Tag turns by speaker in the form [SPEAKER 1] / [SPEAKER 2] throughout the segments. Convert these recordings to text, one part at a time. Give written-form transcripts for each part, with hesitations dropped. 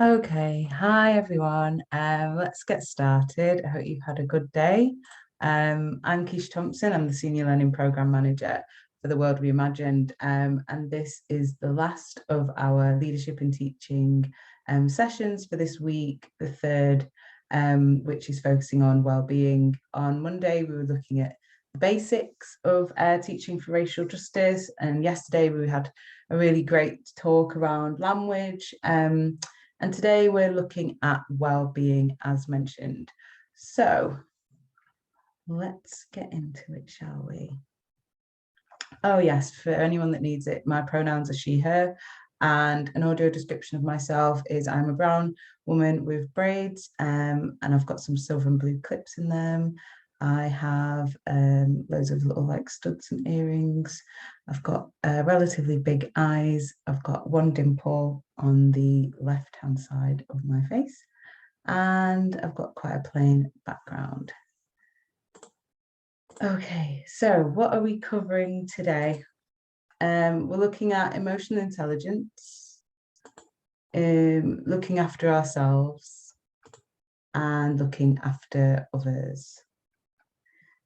[SPEAKER 1] Okay, hi everyone. Let's get started. I hope you've had a good day. I'm Keisha Thompson. I'm the Senior Learning Programme Manager for the World Reimagined, and this is the last of our Leadership and Teaching sessions for this week, the third, which is focusing on well-being. On Monday, we were looking at the basics of teaching for racial justice, and yesterday we had a really great talk around language. And today we're looking at well-being as mentioned. So let's get into it, shall we? Oh yes, for anyone that needs it, my pronouns are she, her, and an audio description of myself is I'm a brown woman with braids, and I've got some silver and blue clips in them. I have loads of little like studs and earrings. I've got relatively big eyes. I've got one dimple on the left-hand side of my face, and I've got quite a plain background. Okay, so what are we covering today? We're looking at emotional intelligence, looking after ourselves, and looking after others.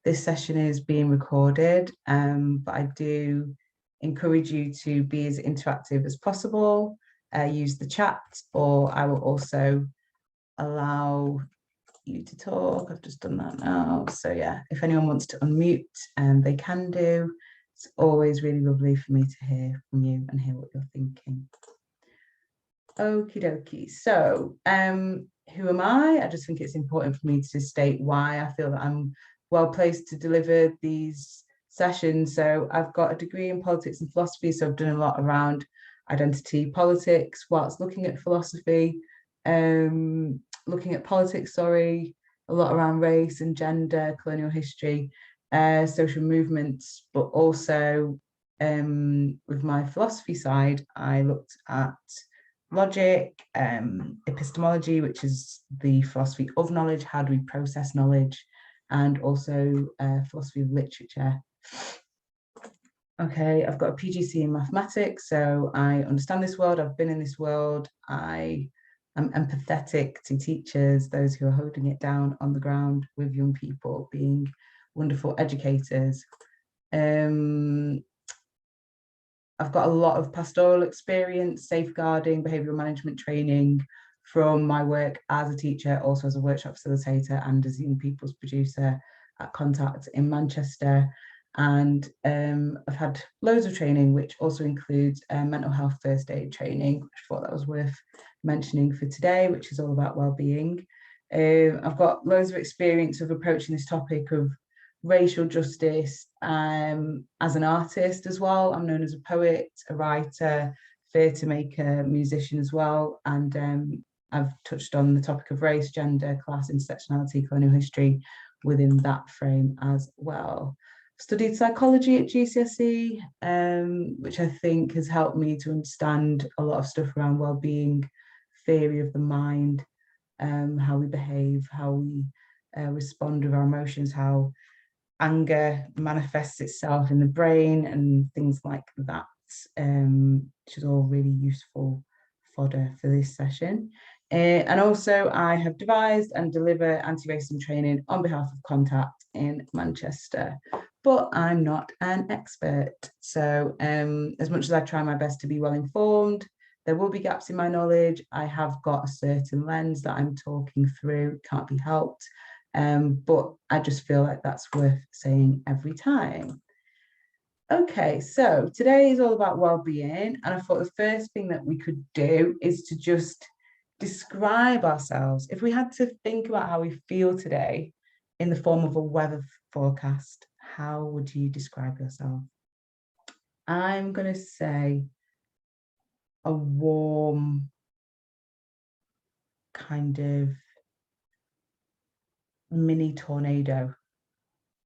[SPEAKER 1] This session is being recorded, but I do encourage you to be as interactive as possible. Use the chat, or I will also allow you to talk. I've just done that now. So yeah, if anyone wants to unmute, they can do. It's always really lovely for me to hear from you and hear what you're thinking. Okie dokie. So who am I? I just think it's important for me to state why I feel that I'm well placed to deliver these sessions. So I've got a degree in politics and philosophy, so I've done a lot around identity politics whilst looking at philosophy, looking at politics, a lot around race and gender, colonial history, social movements, but also with my philosophy side, I looked at logic, epistemology, which is the philosophy of knowledge, how do we process knowledge, and also philosophy of literature. Okay, I've got a PGC in mathematics, so I understand this world, I've been in this world, I'm empathetic to teachers, those who are holding it down on the ground with young people, being wonderful educators. I've got a lot of pastoral experience, safeguarding, behavioural management training from my work as a teacher, also as a workshop facilitator and as a young people's producer at Contact in Manchester. And I've had loads of training, which also includes mental health first aid training, which I thought that was worth mentioning for today, which is all about well-being. I've got loads of experience of approaching this topic of racial justice as an artist as well. I'm known as a poet, a writer, theatre maker, musician as well. And I've touched on the topic of race, gender, class, intersectionality, colonial history within that frame as well. Studied psychology at GCSE, which I think has helped me to understand a lot of stuff around well-being, theory of the mind, how we behave, how we respond with our emotions, how anger manifests itself in the brain and things like that, which is all really useful fodder for this session. And also I have devised and deliver anti-racism training on behalf of Contact in Manchester, but I'm not an expert. So as much as I try my best to be well informed, there will be gaps in my knowledge. I have got a certain lens that I'm talking through, can't be helped. But I just feel like that's worth saying every time. Okay, so today is all about well-being, and I thought the first thing that we could do is to just describe ourselves. If we had to think about how we feel today in the form of a weather forecast, how would you describe yourself? I'm going to say a warm, kind of mini tornado.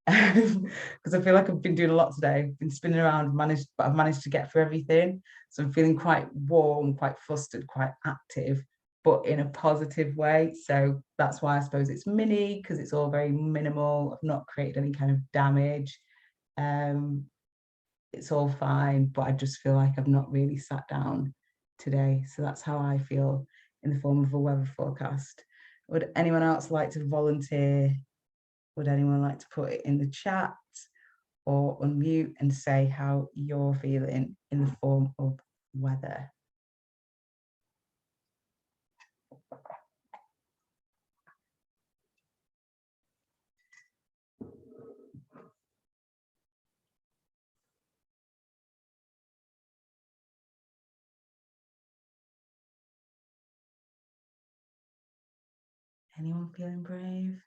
[SPEAKER 1] Because I feel like I've been doing a lot today. I've been spinning around, but I've managed to get through everything. So I'm feeling quite warm, quite flustered, quite active, but in a positive way. So that's why I suppose it's mini, because it's all very minimal. I've not created any kind of damage. It's all fine, but I just feel like I've not really sat down today. So that's how I feel in the form of a weather forecast. Would anyone else like to volunteer? Would anyone like to put it in the chat or unmute and say how you're feeling in the form of weather? Anyone feeling brave?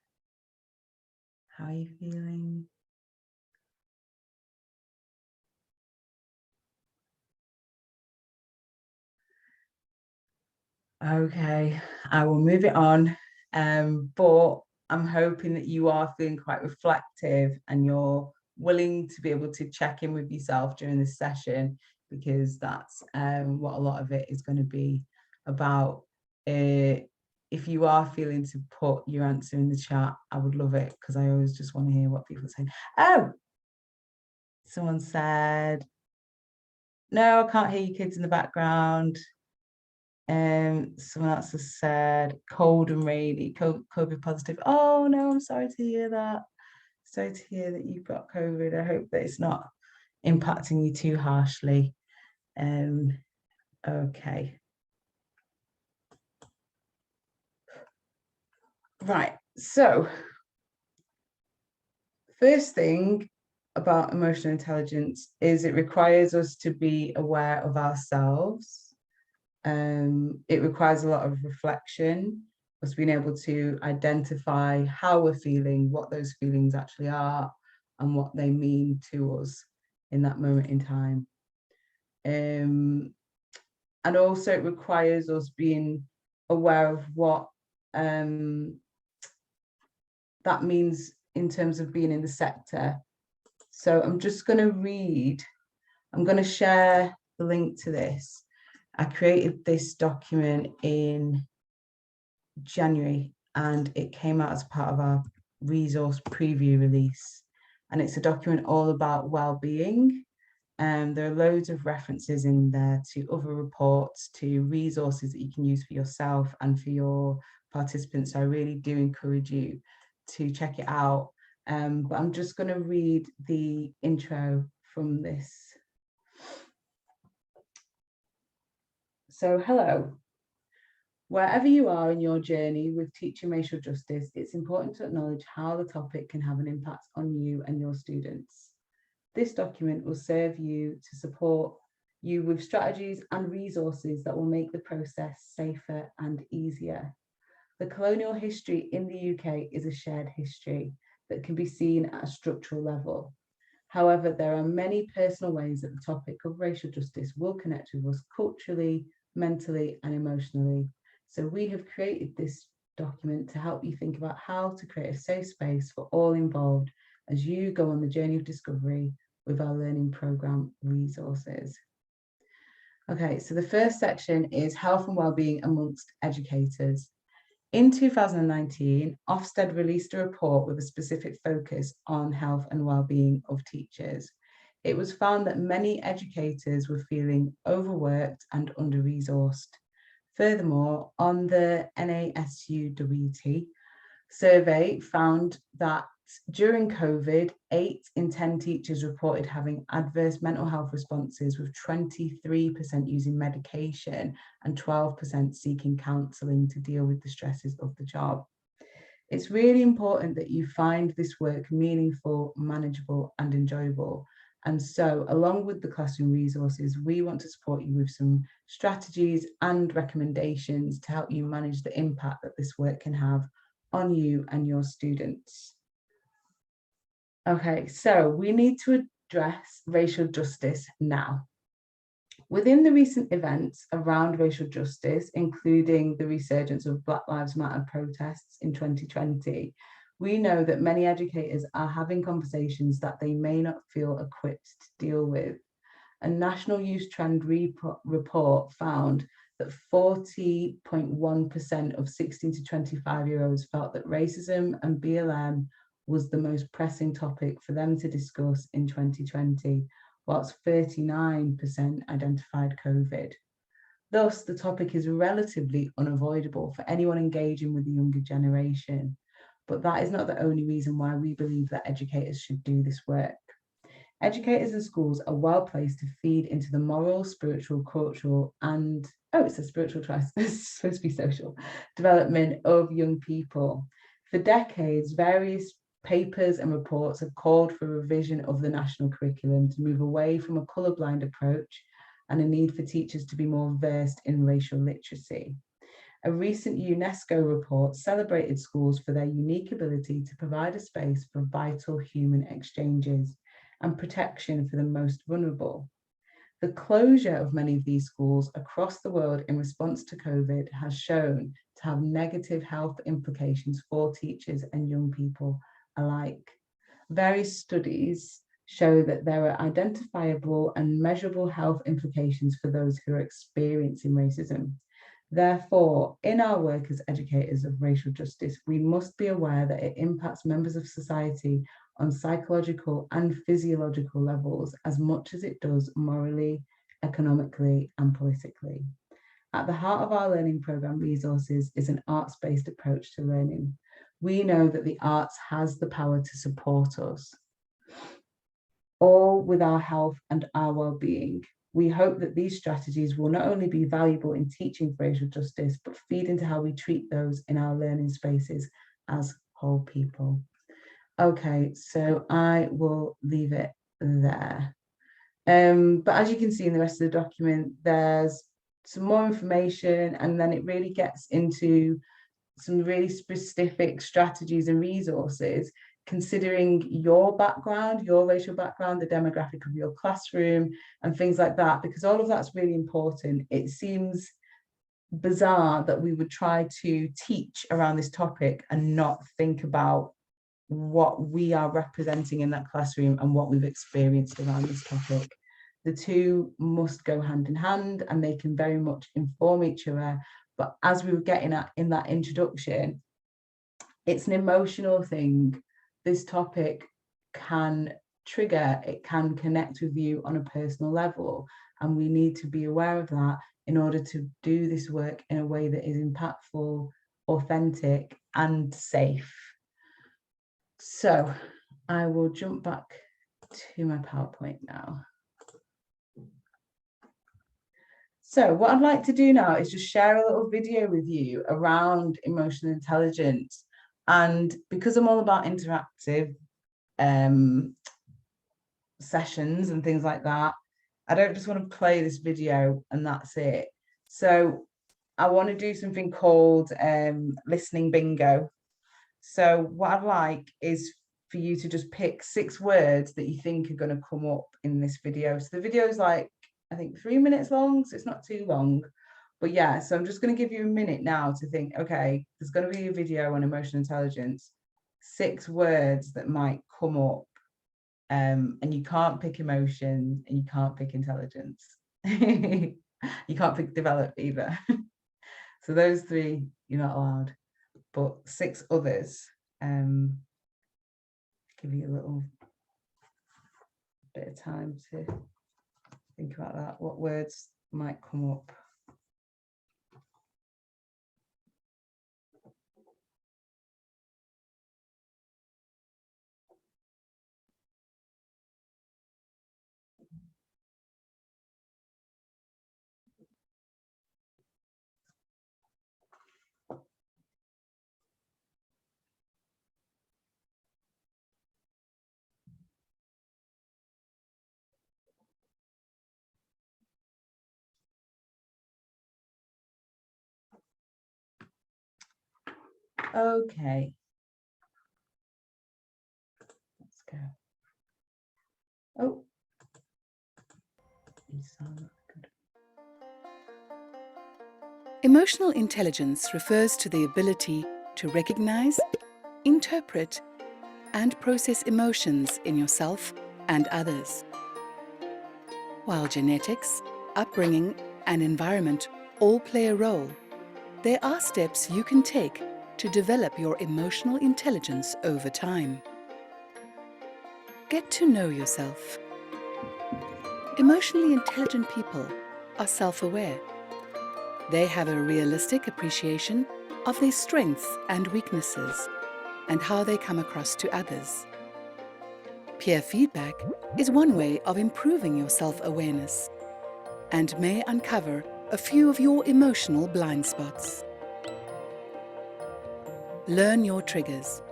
[SPEAKER 1] How are you feeling? Okay, I will move it on. But I'm hoping that you are feeling quite reflective and you're willing to be able to check in with yourself during this session, because that's what a lot of it is going to be about. If you are feeling to put your answer in the chat, I would love it, because I always just want to hear what people are saying. Oh, someone said, no, I can't hear you kids in the background. Someone else has said cold and rainy, COVID positive. Oh no, I'm sorry to hear that. Sorry to hear that you've got COVID. I hope that it's not impacting you too harshly. Okay. Right, so first thing about emotional intelligence is it requires us to be aware of ourselves. It requires a lot of reflection, us being able to identify how we're feeling, what those feelings actually are, and what they mean to us in that moment in time. And also it requires us being aware of what that means in terms of being in the sector. So I'm just going to read, I'm going to share the link to this. I created this document in January and it came out as part of our resource preview release. And it's a document all about well-being. There are loads of references in there to other reports, to resources that you can use for yourself and for your participants. So I really do encourage you to check it out. But I'm just going to read the intro from this. So, hello. Wherever you are in your journey with teaching racial justice, it's important to acknowledge how the topic can have an impact on you and your students. This document will serve you to support you with strategies and resources that will make the process safer and easier. The colonial history in the UK is a shared history that can be seen at a structural level. However, there are many personal ways that the topic of racial justice will connect with us culturally, mentally, and emotionally. So we have created this document to help you think about how to create a safe space for all involved as you go on the journey of discovery with our learning programme resources. Okay, so the first section is health and wellbeing amongst educators. In 2019, Ofsted released a report with a specific focus on health and wellbeing of teachers. It was found that many educators were feeling overworked and under-resourced. Furthermore, on the NASUWT survey found that during COVID, 8 in 10 teachers reported having adverse mental health responses, with 23% using medication and 12% seeking counselling to deal with the stresses of the job. It's really important that you find this work meaningful, manageable, and enjoyable. And so, along with the classroom resources, we want to support you with some strategies and recommendations to help you manage the impact that this work can have on you and your students. Okay, so we need to address racial justice now. Within the recent events around racial justice, including the resurgence of Black Lives Matter protests in 2020, we know that many educators are having conversations that they may not feel equipped to deal with. A National Youth Trend report found that 40.1% of 16 to 25-year-olds felt that racism and BLM was the most pressing topic for them to discuss in 2020, whilst 39% identified COVID. Thus, the topic is relatively unavoidable for anyone engaging with the younger generation. But that is not the only reason why we believe that educators should do this work. Educators and schools are well placed to feed into the moral, spiritual, cultural, and it's a spiritual twice, it's supposed to be social, development of young people. For decades, various papers and reports have called for revision of the national curriculum to move away from a colourblind approach and a need for teachers to be more versed in racial literacy. A recent UNESCO report celebrated schools for their unique ability to provide a space for vital human exchanges and protection for the most vulnerable. The closure of many of these schools across the world in response to COVID has shown to have negative health implications for teachers and young people alike. Various studies show that there are identifiable and measurable health implications for those who are experiencing racism. Therefore, in our work as educators of racial justice, we must be aware that it impacts members of society on psychological and physiological levels as much as it does morally, economically, and politically. At the heart of our learning programme resources is an arts-based approach to learning. We know that the arts has the power to support us, all with our health and our well-being. We hope that these strategies will not only be valuable in teaching for racial justice, but feed into how we treat those in our learning spaces as whole people. Okay, so I will leave it there. But as you can see in the rest of the document, there's some more information, and then it really gets into some really specific strategies and resources considering your background, your racial background, the demographic of your classroom and things like that, because all of that's really important. It seems bizarre that we would try to teach around this topic and not think about what we are representing in that classroom and what we've experienced around this topic. The two must go hand in hand and they can very much inform each other. But as we were getting at in that introduction, it's an emotional thing. This topic can trigger, it can connect with you on a personal level. And we need to be aware of that in order to do this work in a way that is impactful, authentic, and safe. So I will jump back to my PowerPoint now. So what I'd like to do now is just share a little video with you around emotional intelligence. And because I'm all about interactive sessions and things like that, I don't just want to play this video and that's it. So I want to do something called listening bingo. So what I'd like is for you to just pick 6 words that you think are going to come up in this video. So the video is like, I think 3 minutes long, so it's not too long. But yeah, so I'm just going to give you a minute now to think, okay, there's going to be a video on emotional intelligence, 6 words that might come up, and you can't pick emotion and you can't pick intelligence. You can't pick develop either. So those 3, you're not allowed, but 6 others, give you a little bit of time to think about that, what words might come up. Okay, let's go. Oh, you sound good.
[SPEAKER 2] Emotional intelligence refers to the ability to recognize, interpret, and process emotions in yourself and others. While genetics, upbringing, and environment all play a role, there are steps you can take to develop your emotional intelligence over time. Get to know yourself. Emotionally intelligent people are self-aware. They have a realistic appreciation of their strengths and weaknesses and how they come across to others. Peer feedback is one way of improving your self-awareness and may uncover a few of your emotional blind spots. Learn your triggers.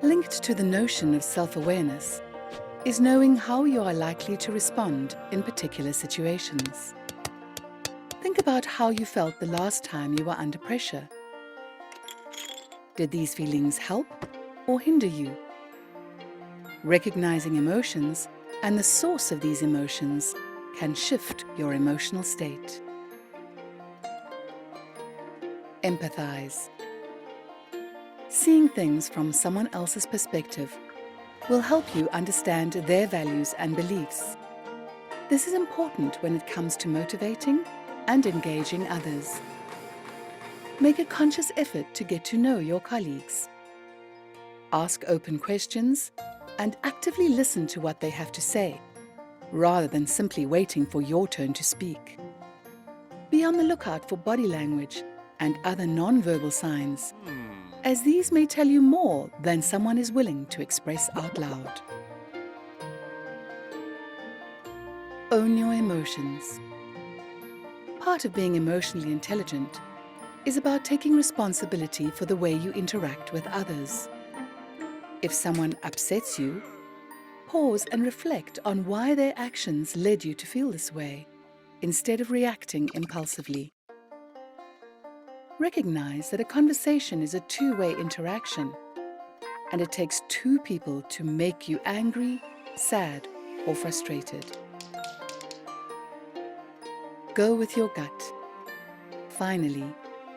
[SPEAKER 2] Linked to the notion of self-awareness is knowing how you are likely to respond in particular situations. Think about how you felt the last time you were under pressure. Did these feelings help or hinder you? Recognizing emotions and the source of these emotions can shift your emotional state. Empathize. Seeing things from someone else's perspective will help you understand their values and beliefs. This is important when it comes to motivating and engaging others. Make a conscious effort to get to know your colleagues. Ask open questions and actively listen to what they have to say, rather than simply waiting for your turn to speak. Be on the lookout for body language and other non-verbal signs, as these may tell you more than someone is willing to express out loud. Own your emotions. Part of being emotionally intelligent is about taking responsibility for the way you interact with others. If someone upsets you, pause and reflect on why their actions led you to feel this way, instead of reacting impulsively. Recognize that a conversation is a two-way interaction, and it takes two people to make you angry, sad, or frustrated. Go with your gut. Finally,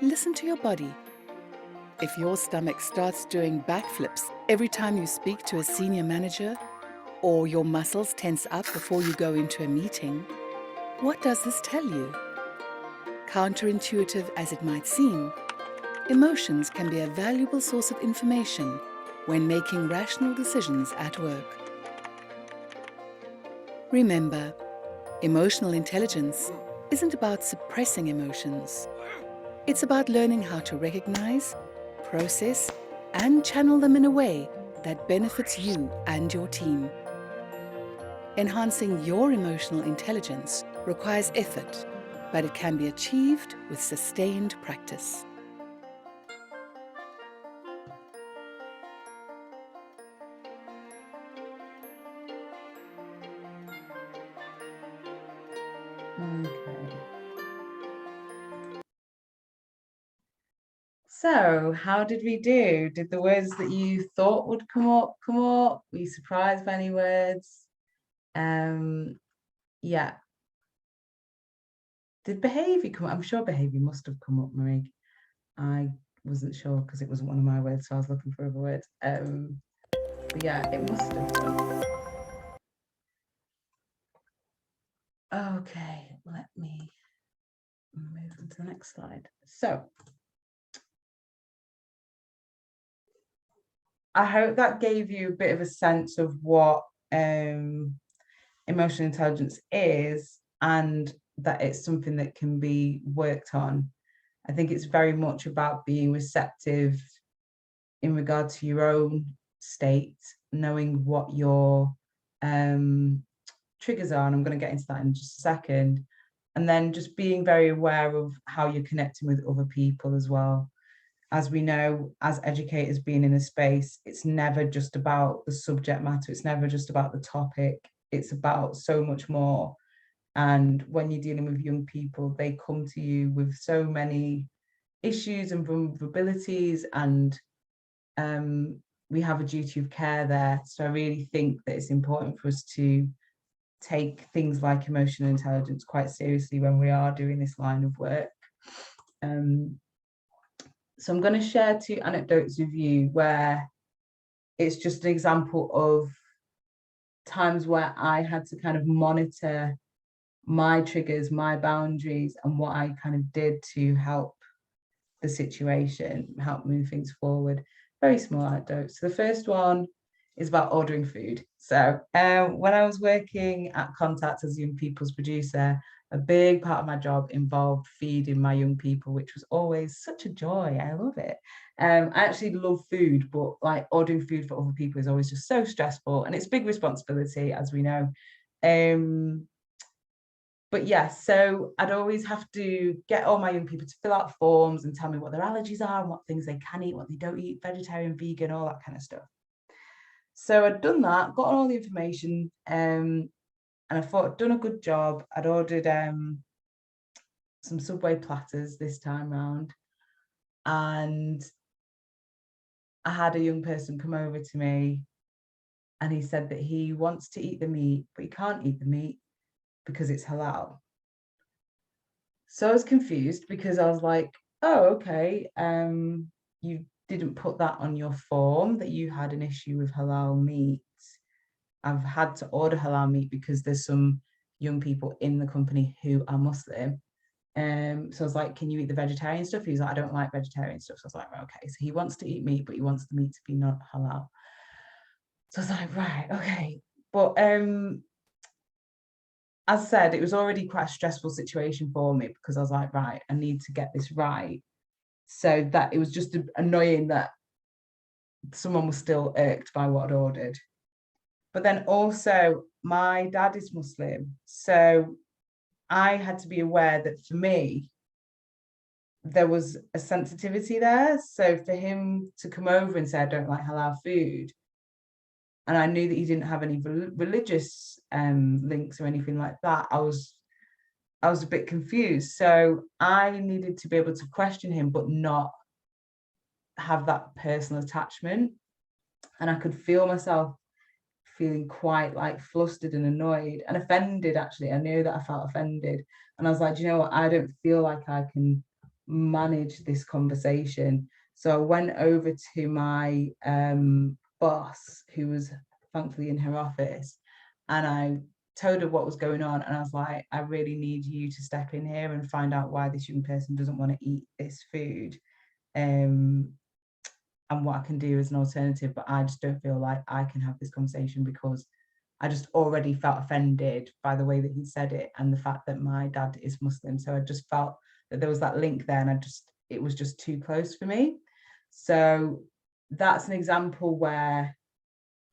[SPEAKER 2] listen to your body. If your stomach starts doing backflips every time you speak to a senior manager, or your muscles tense up before you go into a meeting, what does this tell you? Counterintuitive as it might seem, emotions can be a valuable source of information when making rational decisions at work. Remember, emotional intelligence isn't about suppressing emotions. It's about learning how to recognize, process, and channel them in a way that benefits you and your team. Enhancing your emotional intelligence requires effort, but it can be achieved with sustained practice.
[SPEAKER 1] Okay. So, how did we do? Did the words that you thought would come up? Were you surprised by any words? Yeah. Did behaviour come up? I'm sure behaviour must have come up, Marie. I wasn't sure because it wasn't one of my words, so I was looking for other words. But yeah, it must have done. Okay, let me move on to the next slide. So, I hope that gave you a bit of a sense of what emotional intelligence is, and that it's something that can be worked on. I think it's very much about being receptive in regard to your own state, knowing what your triggers are, and I'm going to get into that in just a second, and then just being very aware of how you're connecting with other people as well. As we know, as educators being in a space, it's never just about the subject matter, it's never just about the topic, it's about so much more. And when you're dealing with young people, they come to you with so many issues and vulnerabilities, and we have a duty of care there. So I really think that it's important for us to take things like emotional intelligence quite seriously when we are doing this line of work. So I'm going to share two anecdotes with you where it's just an example of times where I had to kind of monitor my triggers, my boundaries, and what I kind of did to help the situation, help move things forward. Very small anecdotes. So the first one is about ordering food. So when I was working at Contact as young people's producer, a big part of my job involved feeding my young people, which was always such a joy. I love it. I actually love food, but like ordering food for other people is always just so stressful, and it's big responsibility, as we know. But yeah, so I'd always have to get all my young people to fill out forms and tell me what their allergies are and what things they can eat, what they don't eat, vegetarian, vegan, all that kind of stuff. So I'd done that, got all the information, and I thought I'd done a good job. I'd ordered some Subway platters this time round, and I had a young person come over to me, and he said that he wants to eat the meat, but he can't eat the meat because it's halal. So I was confused because I was like, oh, okay, you didn't put that on your form that you had an issue with halal meat. I've had to order halal meat because there's some young people in the company who are Muslim. So I was like, can you eat the vegetarian stuff? He was like, I don't like vegetarian stuff. So I was like, right, okay. So he wants to eat meat, but he wants the meat to be not halal. So I was like, right, okay. But as I said, it was already quite a stressful situation for me because I was like, right, I need to get this right. So that it was just annoying that someone was still irked by what I'd ordered. But then also, my dad is Muslim. So I had to be aware that for me, there was a sensitivity there. So for him to come over and say, I don't like halal food, and I knew that he didn't have any religious links or anything like that, I was a bit confused. So I needed to be able to question him, but not have that personal attachment. And I could feel myself feeling quite like flustered and annoyed and offended. Actually, I knew that I felt offended, and I was like, do you know what, I don't feel like I can manage this conversation. So I went over to my boss, who was thankfully in her office, and I told her what was going on, and I was like, I really need you to step in here and find out why this young person doesn't want to eat this food, and what I can do as an alternative. But I just don't feel like I can have this conversation because I just already felt offended by the way that he said it and the fact that my dad is Muslim. So I just felt that there was that link there, and it was just too close for me. So that's an example where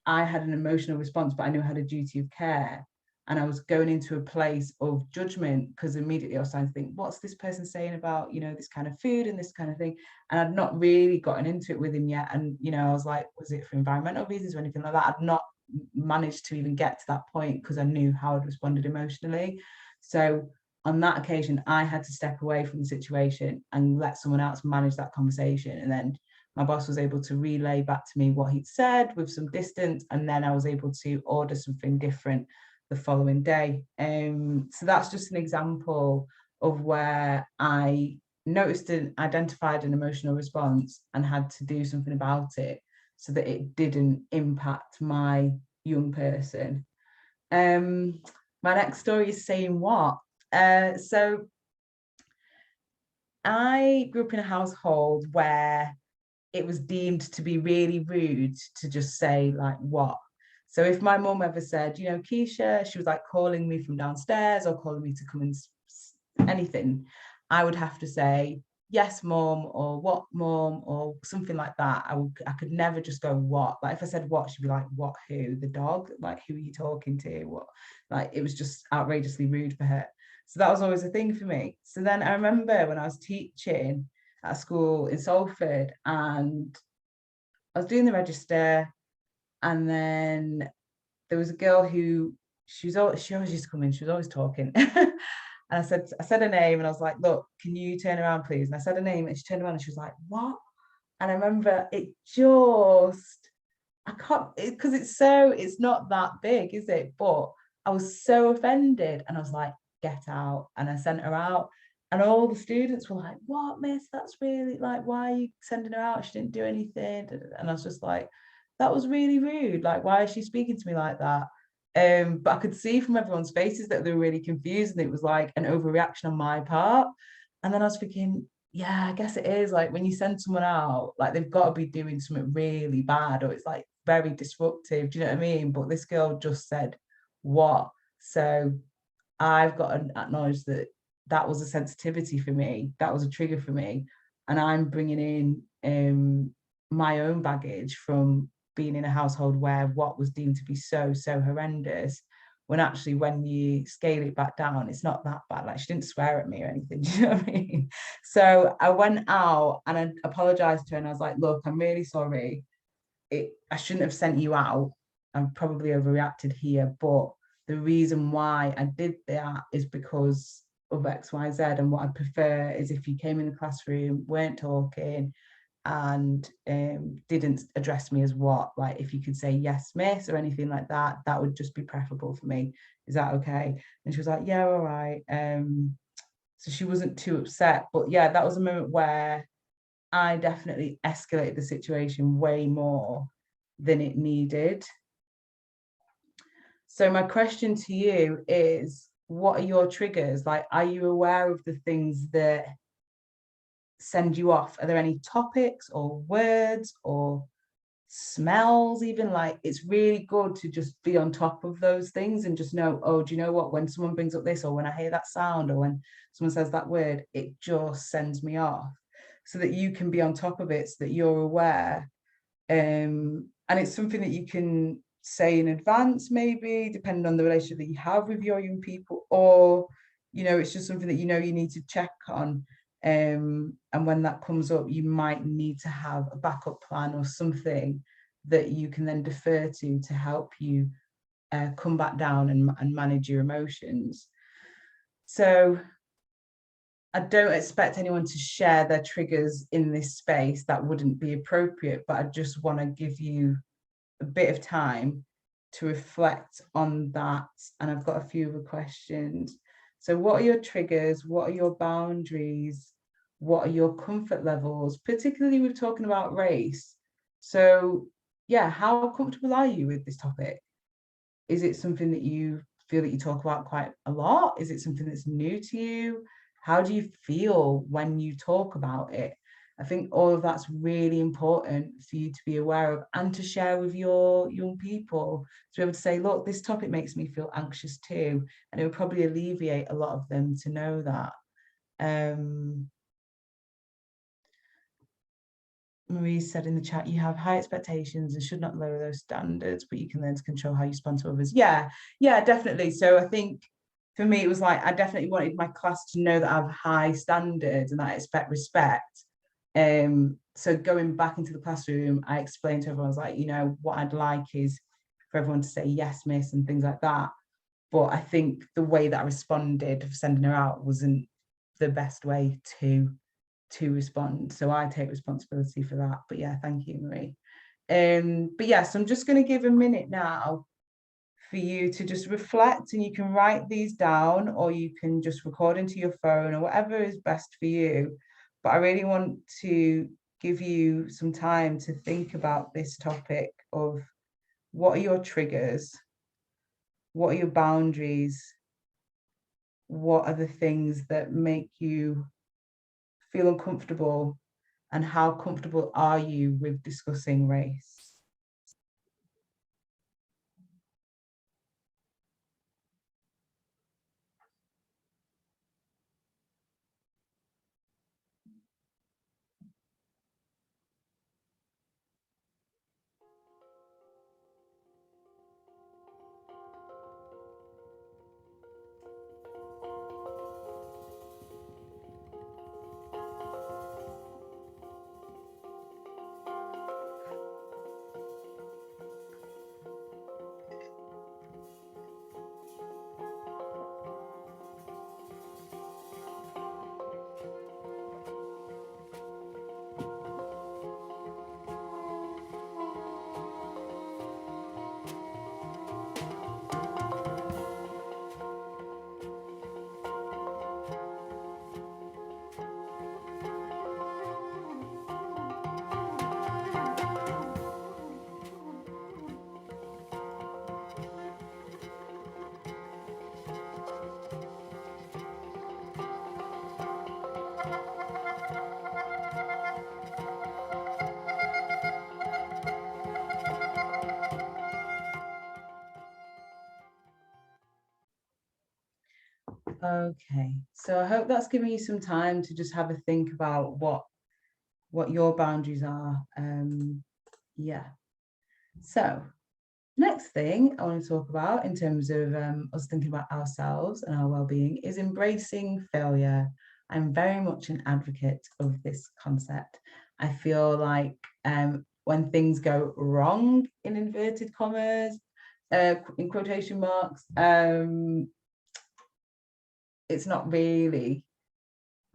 [SPEAKER 1] I had an emotional response, but I knew I had a duty of care. And I was going into a place of judgment because immediately I was starting to think, what's this person saying about, this kind of food and this kind of thing? And I'd not really gotten into it with him yet. And, I was like, was it for environmental reasons or anything like that? I'd not managed to even get to that point because I knew how I'd responded emotionally. So on that occasion, I had to step away from the situation and let someone else manage that conversation. And then my boss was able to relay back to me what he'd said with some distance, and then I was able to order something different the following day. So that's just an example of where I noticed and identified an emotional response and had to do something about it so that it didn't impact my young person. My next story is saying what? So I grew up in a household where it was deemed to be really rude to just say like what. So if my mum ever said, Keisha, she was like calling me from downstairs or calling me to come and anything, I would have to say, yes, mum, or what, mum, or something like that. I could never just go what. Like if I said what, she'd be like, what, who? The dog? Like, who are you talking to? What? Like, it was just outrageously rude for her. So that was always a thing for me. So then I remember when I was teaching at a school in Salford, and I was doing the register, and then there was a girl who she always used to come in, she was always talking. And I said her name, and I was like, look, can you turn around please? And I said her name, and she turned around and she was like, what? And I remember it just, I can't, because it's not that big, is it? But I was so offended, and I was like, get out. And I sent her out, and all the students were like, what, miss, that's really, like, why are you sending her out? She didn't do anything. And I was just like, that was really rude. Like, why is she speaking to me like that? But I could see from everyone's faces that they were really confused, and it was like an overreaction on my part. And then I was thinking, yeah, I guess it is. Like when you send someone out, like they've got to be doing something really bad, or it's like very disruptive. Do you know what I mean? But this girl just said, what? So I've got to acknowledge that that was a sensitivity for me, that was a trigger for me, and I'm bringing in my own baggage from being in a household where what was deemed to be so horrendous, when actually when you scale it back down, it's not that bad. Like, she didn't swear at me or anything. Do you know what I mean? So I went out and I apologized to her, and I was like, look, I'm really sorry. I shouldn't have sent you out. I've probably overreacted here, but the reason why I did that is because of X, Y, Z. And what I prefer is if you came in the classroom, weren't talking, and didn't address me as what, like, if you could say yes, miss, or anything like that, that would just be preferable for me. Is that okay? And she was like, yeah, all right. So she wasn't too upset. But yeah, that was a moment where I definitely escalated the situation way more than it needed. So my question to you is, what are your triggers? Like, are you aware of the things that send you off? Are there any topics or words or smells even? Like, it's really good to just be on top of those things and just know, oh, do you know what, when someone brings up this, or when I hear that sound, or when someone says that word, it just sends me off, so that you can be on top of it, so that you're aware. And it's something that you can say in advance, maybe depending on the relationship that you have with your young people, or it's just something that you need to check on. And when that comes up, you might need to have a backup plan or something that you can then defer to help you come back down and manage your emotions. So I don't expect anyone to share their triggers in this space. That wouldn't be appropriate, but I just want to give you a bit of time to reflect on that. And I've got a few other questions. So what are your triggers? What are your boundaries? What are your comfort levels? Particularly with talking about race. So yeah, how comfortable are you with this topic? Is it something that you feel that you talk about quite a lot? Is it something that's new to you? How do you feel when you talk about it? I think all of that's really important for you to be aware of, and to share with your young people, to be able to say, look, this topic makes me feel anxious too. And it would probably alleviate a lot of them to know that. Marie said in the chat, you have high expectations and should not lower those standards, but you can learn to control how you respond to others. Yeah, definitely. So I think for me, it was like, I definitely wanted my class to know that I have high standards and that I expect respect. So going back into the classroom, I explained to everyone, I was like, what I'd like is for everyone to say yes, miss, and things like that. But I think the way that I responded of sending her out wasn't the best way to respond. So I take responsibility for that. But yeah, thank you, Marie. But yeah, so I'm just going to give a minute now for you to just reflect, and you can write these down, or you can just record into your phone, or whatever is best for you. But I really want to give you some time to think about this topic of, what are your triggers? What are your boundaries? What are the things that make you feel uncomfortable? And how comfortable are you with discussing race? Okay, so I hope that's giving you some time to just have a think about what your boundaries are. Yeah. So next thing I want to talk about in terms of us thinking about ourselves and our well-being is embracing failure. I'm very much an advocate of this concept. I feel like when things go wrong, in inverted commas, in quotation marks, it's not really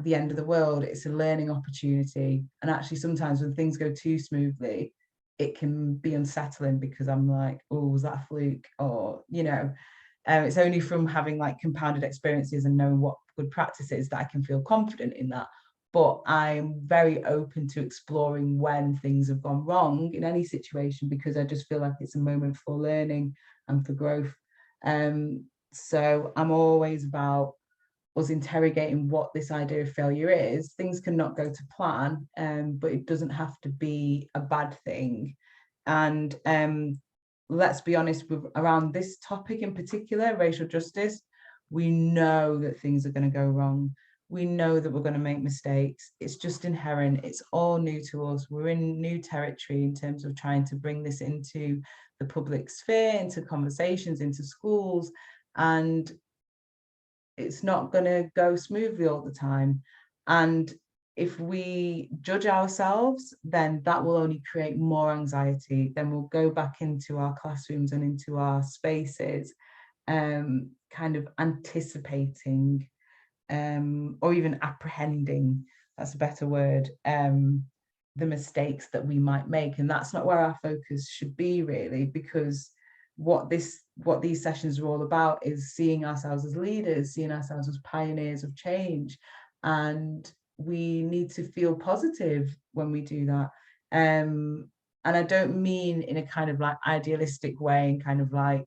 [SPEAKER 1] the end of the world. It's a learning opportunity. And actually, sometimes when things go too smoothly, it can be unsettling because I'm like, oh, was that a fluke? Or, it's only from having like compounded experiences and knowing what good practice is that I can feel confident in that. But I'm very open to exploring when things have gone wrong in any situation, because I just feel like it's a moment for learning and for growth. So I'm always about us interrogating what this idea of failure is. Things cannot go to plan, but it doesn't have to be a bad thing. And let's be honest, around this topic in particular, racial justice, we know that things are going to go wrong. We know that we're going to make mistakes. It's just inherent. It's all new to us. We're in new territory in terms of trying to bring this into the public sphere, into conversations, into schools. And it's not going to go smoothly all the time. And if we judge ourselves, then that will only create more anxiety. Then we'll go back into our classrooms and into our spaces, kind of anticipating or even apprehending, that's a better word, the mistakes that we might make. And that's not where our focus should be, really, because what these sessions are all about is seeing ourselves as leaders, seeing ourselves as pioneers of change. And we need to feel positive when we do that. And I don't mean in a kind of like idealistic way and kind of like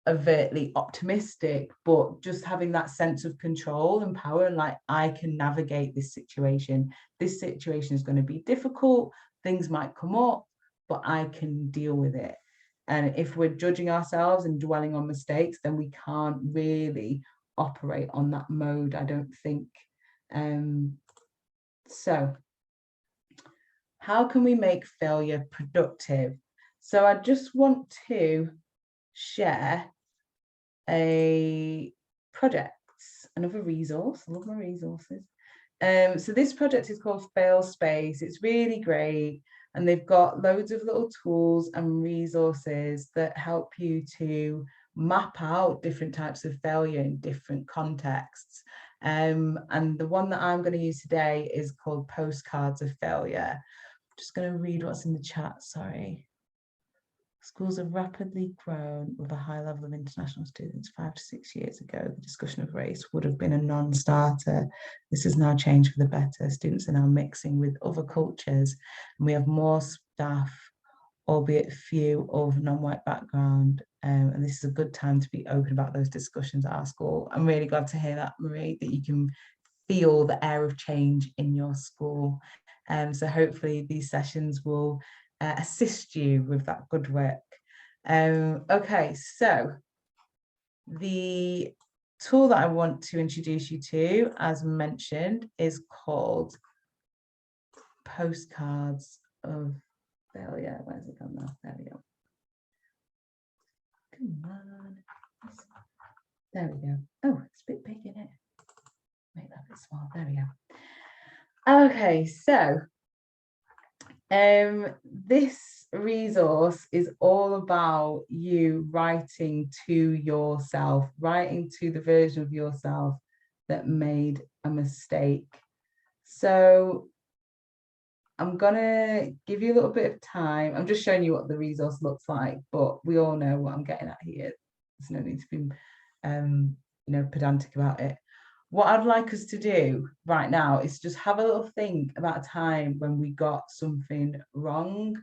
[SPEAKER 1] overtly optimistic, but just having that sense of control and power, and like, I can navigate this situation. This situation is going to be difficult. Things might come up, but I can deal with it. And if we're judging ourselves and dwelling on mistakes, then we can't really operate on that mode, I don't think. So how can we make failure productive? So I just want to share a project, another resource. I love my resources. So this project is called Fail Space. It's really great. And they've got loads of little tools and resources that help you to map out different types of failure in different contexts. And the one that I'm going to use today is called Postcards of Failure. I'm just going to read what's in the chat, sorry. Schools have rapidly grown with a high level of international students. 5 to 6 years ago, the discussion of race would have been a non-starter. This has now changed for the better. Students are now mixing with other cultures, and we have more staff, albeit few, of non-white background. And this is a good time to be open about those discussions at our school. I'm really glad to hear that, Marie, that you can feel the air of change in your school. So hopefully these sessions will assist you with that good work. Okay, so the tool that I want to introduce you to, as mentioned, is called Postcards of Failure. Where's it gone now? There we go. Come on. There we go. Oh, it's a bit big, isn't it? Make that a bit small. There we go. Okay, so this resource is all about you writing to yourself, writing to the version of yourself that made a mistake. So I'm gonna give you a little bit of time. I'm just showing you what the resource looks like, but we all know what I'm getting at here. There's no need to be pedantic about it. What I'd like us to do right now is just have a little think about a time when we got something wrong.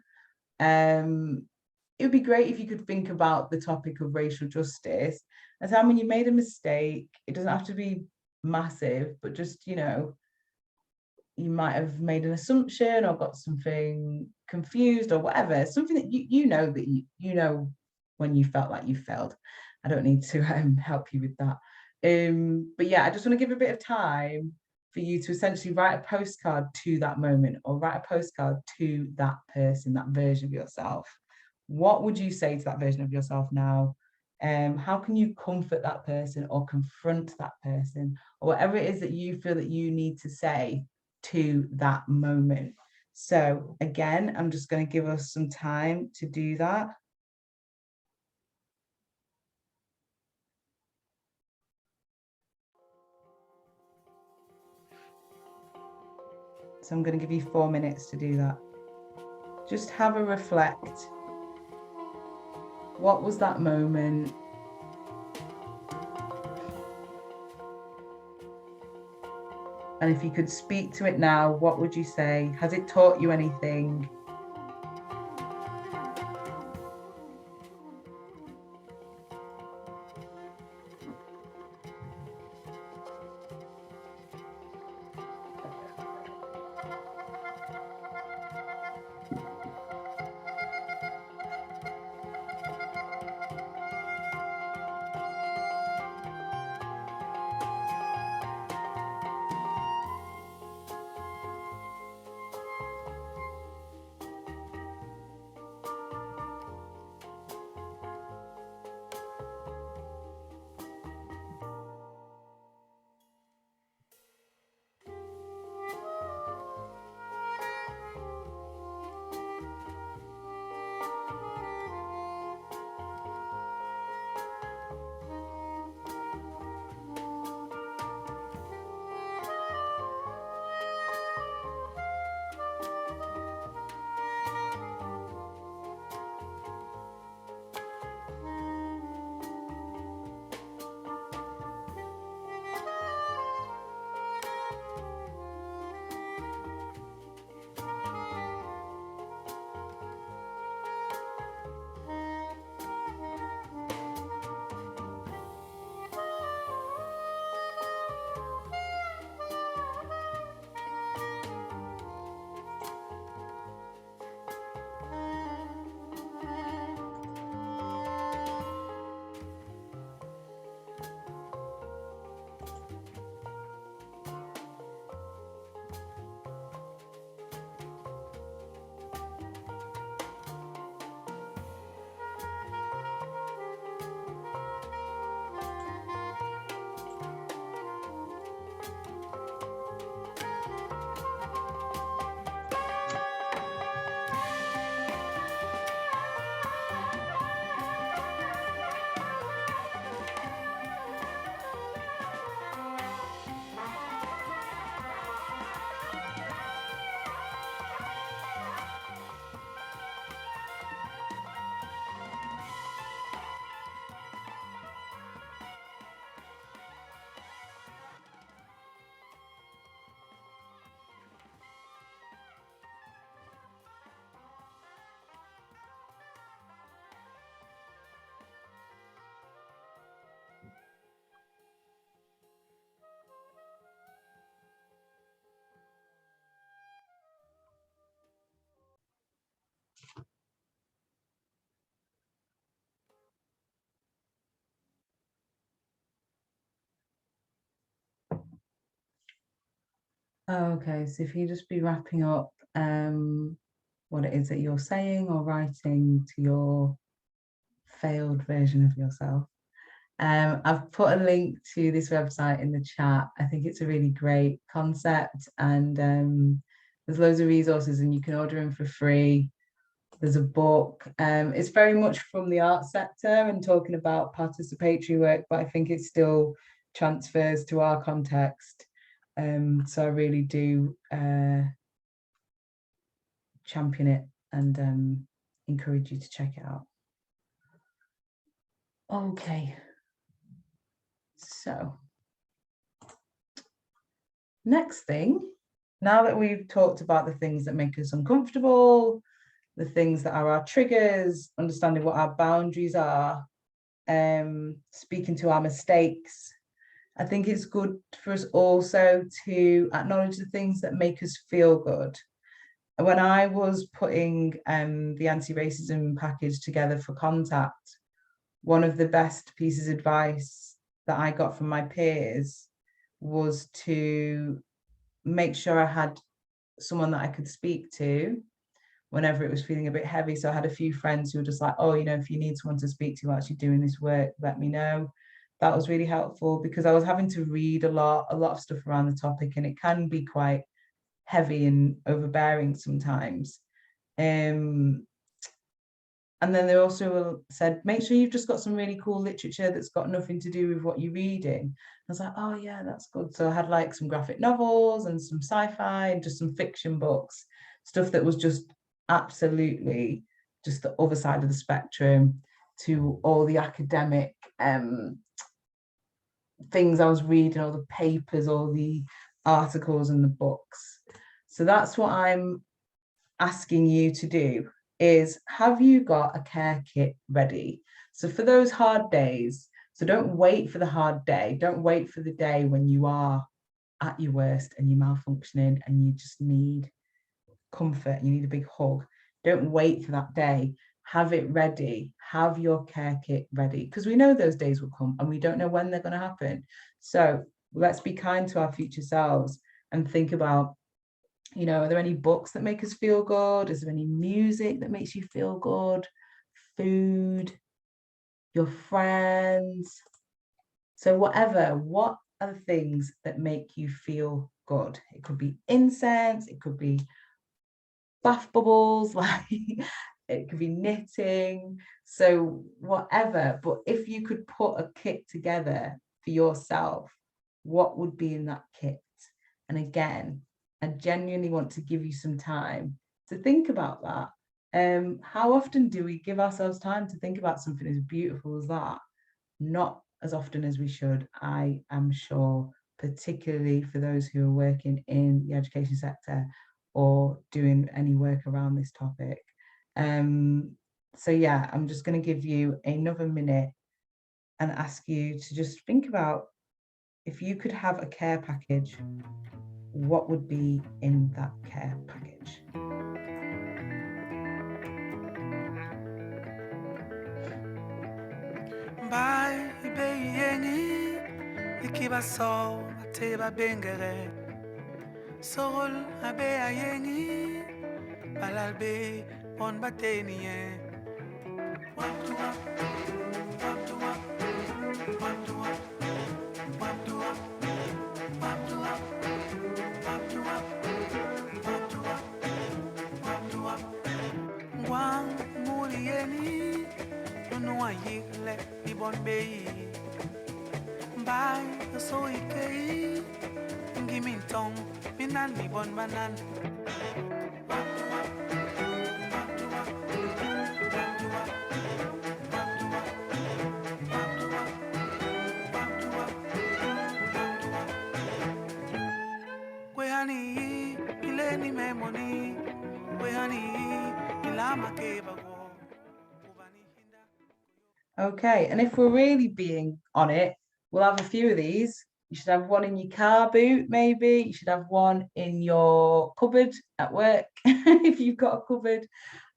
[SPEAKER 1] It would be great if you could think about the topic of racial justice, a time when you made a mistake. It doesn't have to be massive, but just, you might have made an assumption or got something confused or whatever, something that you know that you know when you felt like you failed. I don't need to help you with that. But yeah, I just want to give a bit of time for you to essentially write a postcard to that moment, or write a postcard to that person, that version of yourself. What would you say to that version of yourself now? How can you comfort that person or confront that person, or whatever it is that you feel that you need to say to that moment? So again, I'm just going to give us some time to do that. So I'm going to give you 4 minutes to do that. Just have a reflect. What was that moment? And if you could speak to it now, what would you say? Has it taught you anything? Okay, so if you just be wrapping up what it is that you're saying or writing to your failed version of yourself. I've put a link to this website in the chat. I think it's a really great concept, and there's loads of resources and you can order them for free. There's a book. It's very much from the art sector and talking about participatory work, but I think it still transfers to our context. So I really do champion it and encourage you to check it out. Okay. So next thing, now that we've talked about the things that make us uncomfortable, the things that are our triggers, understanding what our boundaries are, speaking to our mistakes, I think it's good for us also to acknowledge the things that make us feel good. When I was putting the anti-racism package together for Contact, one of the best pieces of advice that I got from my peers was to make sure I had someone that I could speak to whenever it was feeling a bit heavy. So I had a few friends who were just like, oh, if you need someone to speak to while you're doing this work, let me know. That was really helpful because I was having to read a lot of stuff around the topic, and it can be quite heavy and overbearing sometimes. And then they also said, make sure you've just got some really cool literature that's got nothing to do with what you're reading. I was like, oh yeah, that's good. So I had like some graphic novels and some sci-fi and just some fiction books, stuff that was just absolutely just the other side of the spectrum to all the academic things I was reading, all the papers, all the articles and the books. So that's what I'm asking you to do, is have you got a care kit ready? So for those hard days, so don't wait for the hard day. Don't wait for the day when you are at your worst and you're malfunctioning and you just need comfort, you need a big hug. Don't wait for that day. Have it ready. Have your care kit ready, because we know those days will come and we don't know when they're going to happen. So let's be kind to our future selves and think about, are there any books that make us feel good? Is there any music that makes you feel good? Food, your friends. So whatever, what are the things that make you feel good? It could be incense, it could be bath bubbles, like it could be knitting. So whatever, but if you could put a kit together for yourself, what would be in that kit? And again, I genuinely want to give you some time to think about that. How often do we give ourselves time to think about something as beautiful as that? Not as often as we should, I am sure, particularly for those who are working in the education sector or doing any work around this topic. So yeah, I'm just going to give you another minute and ask you to just think about, if you could have a care package, what would be in that care package?
[SPEAKER 3] Bye, baby, ikiba so mateba bengere. Sol abe ayengi, balalbe pon batenie. Wap to wap, wap to wap, wap to wap, wap to wap, wap to wap, wap to wap, wap to wap. Gwang murieni, nunua yile ibon bei. Bye, so ikei. Give me tongue, me nan me bon banan. Kwehani, ileni memoni. Kwehani, ilama kebago.
[SPEAKER 1] Okay, and if we're really being on it, we'll have a few of these. You should have one in your car boot, maybe. You should have one in your cupboard at work, if you've got a cupboard.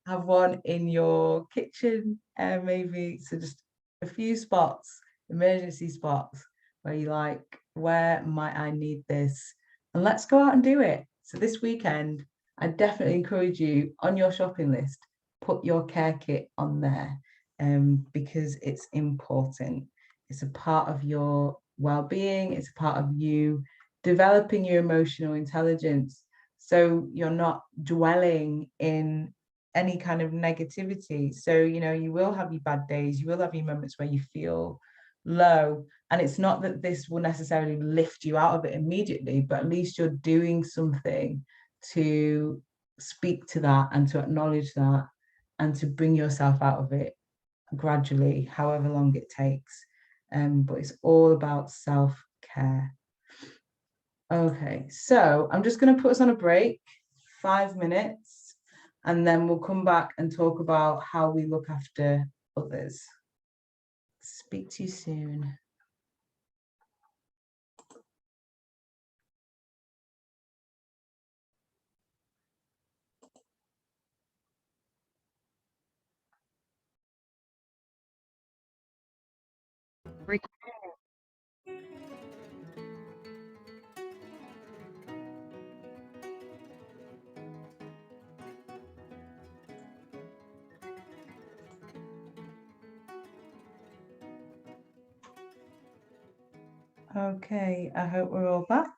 [SPEAKER 1] Have one in your kitchen, maybe. So just a few spots, emergency spots, where you're like, where might I need this? And let's go out and do it. So this weekend, I definitely encourage you, on your shopping list, put your care kit on there, because it's important. It's a part of your well-being. It's a part of you developing your emotional intelligence. So you're not dwelling in any kind of negativity. So, you will have your bad days, you will have your moments where you feel low. And it's not that this will necessarily lift you out of it immediately, but at least you're doing something to speak to that and to acknowledge that and to bring yourself out of it gradually, however long it takes. But it's all about self-care. Okay, so I'm just going to put us on a break, 5 minutes, and then we'll come back and talk about how we look after others. Speak to you soon. Okay, I hope we're all back.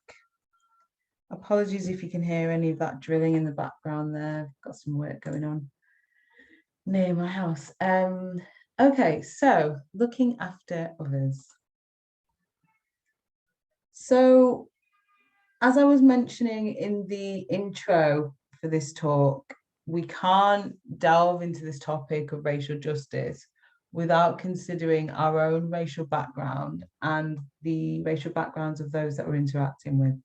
[SPEAKER 1] Apologies if you can hear any of that drilling in the background there. I've got some work going on near my house. Okay, so looking after others. So, as I was mentioning in the intro for this talk, we can't delve into this topic of racial justice without considering our own racial background and the racial backgrounds of those that we're interacting with.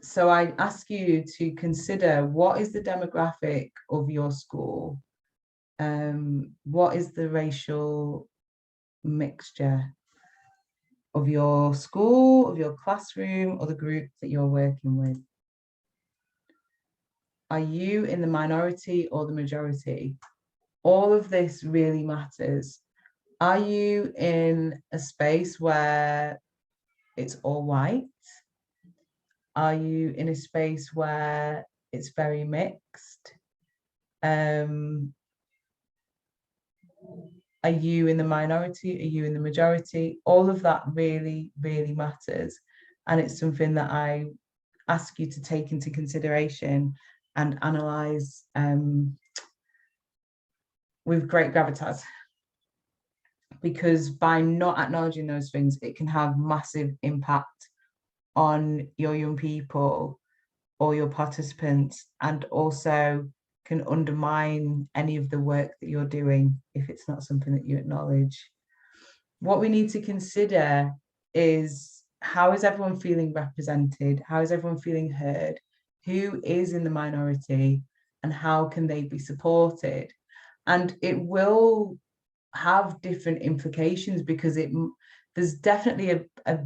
[SPEAKER 1] So I ask you to consider, what is the demographic of your school? What is the racial mixture of your school, of your classroom, or the group that you're working with? Are you in the minority or the majority? All of this really matters. Are you in a space where it's all white? Are you in a space where it's very mixed? Are you in the minority? Are you in the majority? All of that really, really matters. And it's something that I ask you to take into consideration and analyze with great gravitas. Because by not acknowledging those things, it can have massive impact on your young people or your participants, and also can undermine any of the work that you're doing if it's not something that you acknowledge. What we need to consider is, how is everyone feeling represented? How is everyone feeling heard? Who is in the minority, and how can they be supported? And it will have different implications, because there's definitely a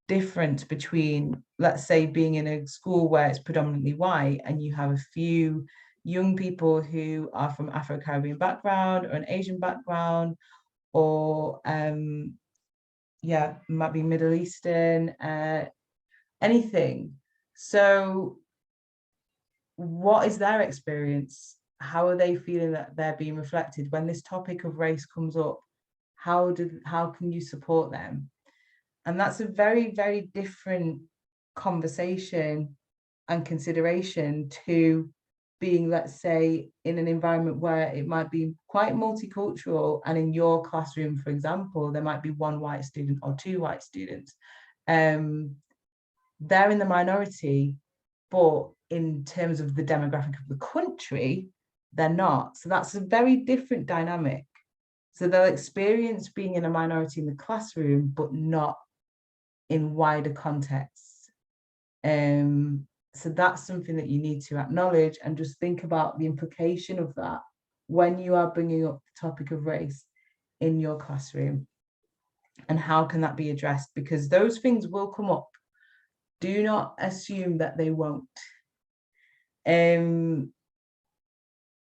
[SPEAKER 1] difference between, let's say, being in a school where it's predominantly white and you have a few young people who are from Afro-Caribbean background or an Asian background, or might be Middle Eastern, anything. So what is their experience? How are they feeling that they're being reflected when this topic of race comes up? How can you support them? And that's a very, very different conversation and consideration to being, let's say, in an environment where it might be quite multicultural, and in your classroom, for example, there might be one white student or two white students. They're in the minority, but in terms of the demographic of the country, they're not. So that's a very different dynamic. So they'll experience being in a minority in the classroom, but not in wider contexts. So that's something that you need to acknowledge, and just think about the implication of that when you are bringing up the topic of race in your classroom, and how can that be addressed, because those things will come up. Do not assume that they won't.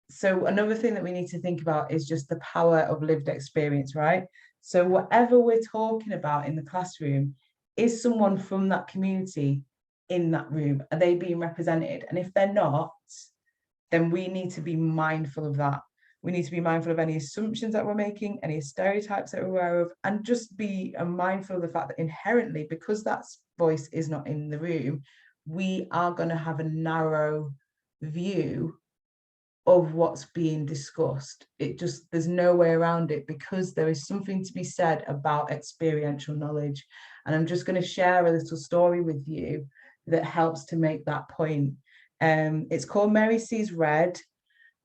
[SPEAKER 1] So another thing that we need to think about is just the power of lived experience, right? So whatever we're talking about in the classroom, is someone from that community in that room? Are they being represented? And if they're not, then we need to be mindful of that. We need to be mindful of any assumptions that we're making, any stereotypes that we're aware of, and just be mindful of the fact that inherently, because that voice is not in the room, we are going to have a narrow view of what's being discussed. There's no way around it, because there is something to be said about experiential knowledge. And I'm just going to share a little story with you that helps to make that point. It's called Mary Sees Red.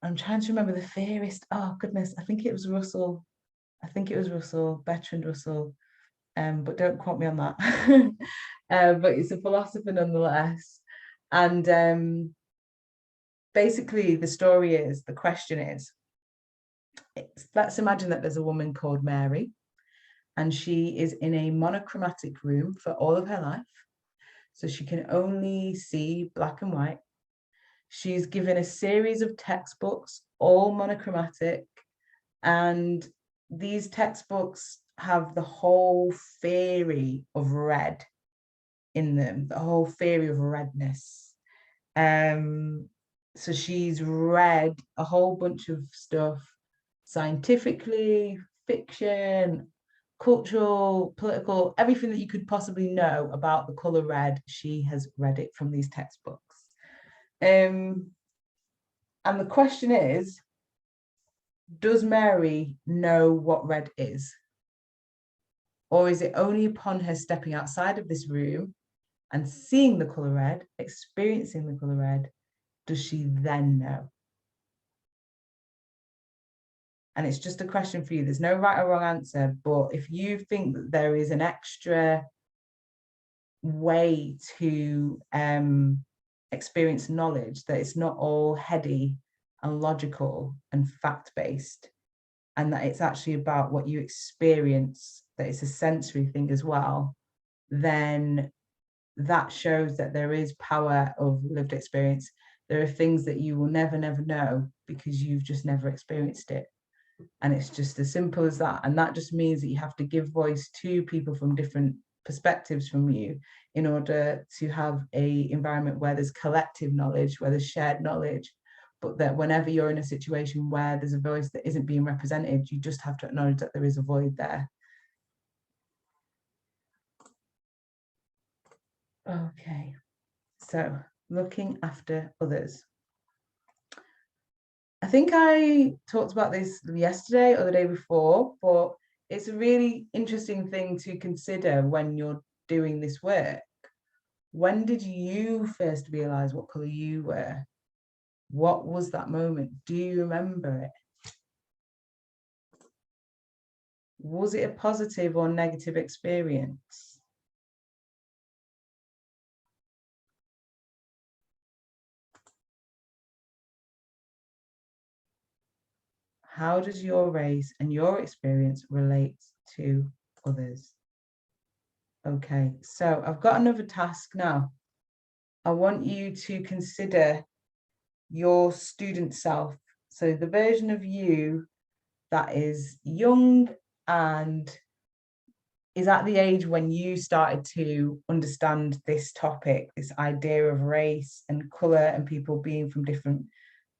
[SPEAKER 1] I'm trying to remember the theorist. Oh goodness, I think it was Russell. Bertrand Russell. But don't quote me on that. But it's a philosopher nonetheless. And basically the question is, let's imagine that there's a woman called Mary, and she is in a monochromatic room for all of her life. So she can only see black and white. She's given a series of textbooks, all monochromatic, and these textbooks have the whole theory of red in them, the whole theory of redness. So she's read a whole bunch of stuff, scientifically, fiction, cultural, political, everything that you could possibly know about the colour red, she has read it from these textbooks. And the question is, does Mary know what red is? Or is it only upon her stepping outside of this room and seeing the colour red, experiencing the colour red, does she then know? And it's just a question for you. There's no right or wrong answer, but if you think that there is an extra way to experience knowledge, that it's not all heady and logical and fact-based, and that it's actually about what you experience, that it's a sensory thing as well, then that shows that there is power of lived experience. There are things that you will never know because you've just never experienced it. And it's just as simple as that. And that just means that you have to give voice to people from different perspectives from you in order to have an environment where there's collective knowledge, where there's shared knowledge, but that whenever you're in a situation where there's a voice that isn't being represented, you just have to acknowledge that there is a void there. Okay, so looking after others. I think I talked about this yesterday or the day before, but it's a really interesting thing to consider when you're doing this work. When did you first realize what color you were? What was that moment? Do you remember it? Was it a positive or negative experience? How does your race and your experience relate to others? Okay, so I've got another task now. I want you to consider your student self. So the version of you that is young and is at the age when you started to understand this topic, this idea of race and colour and people being from different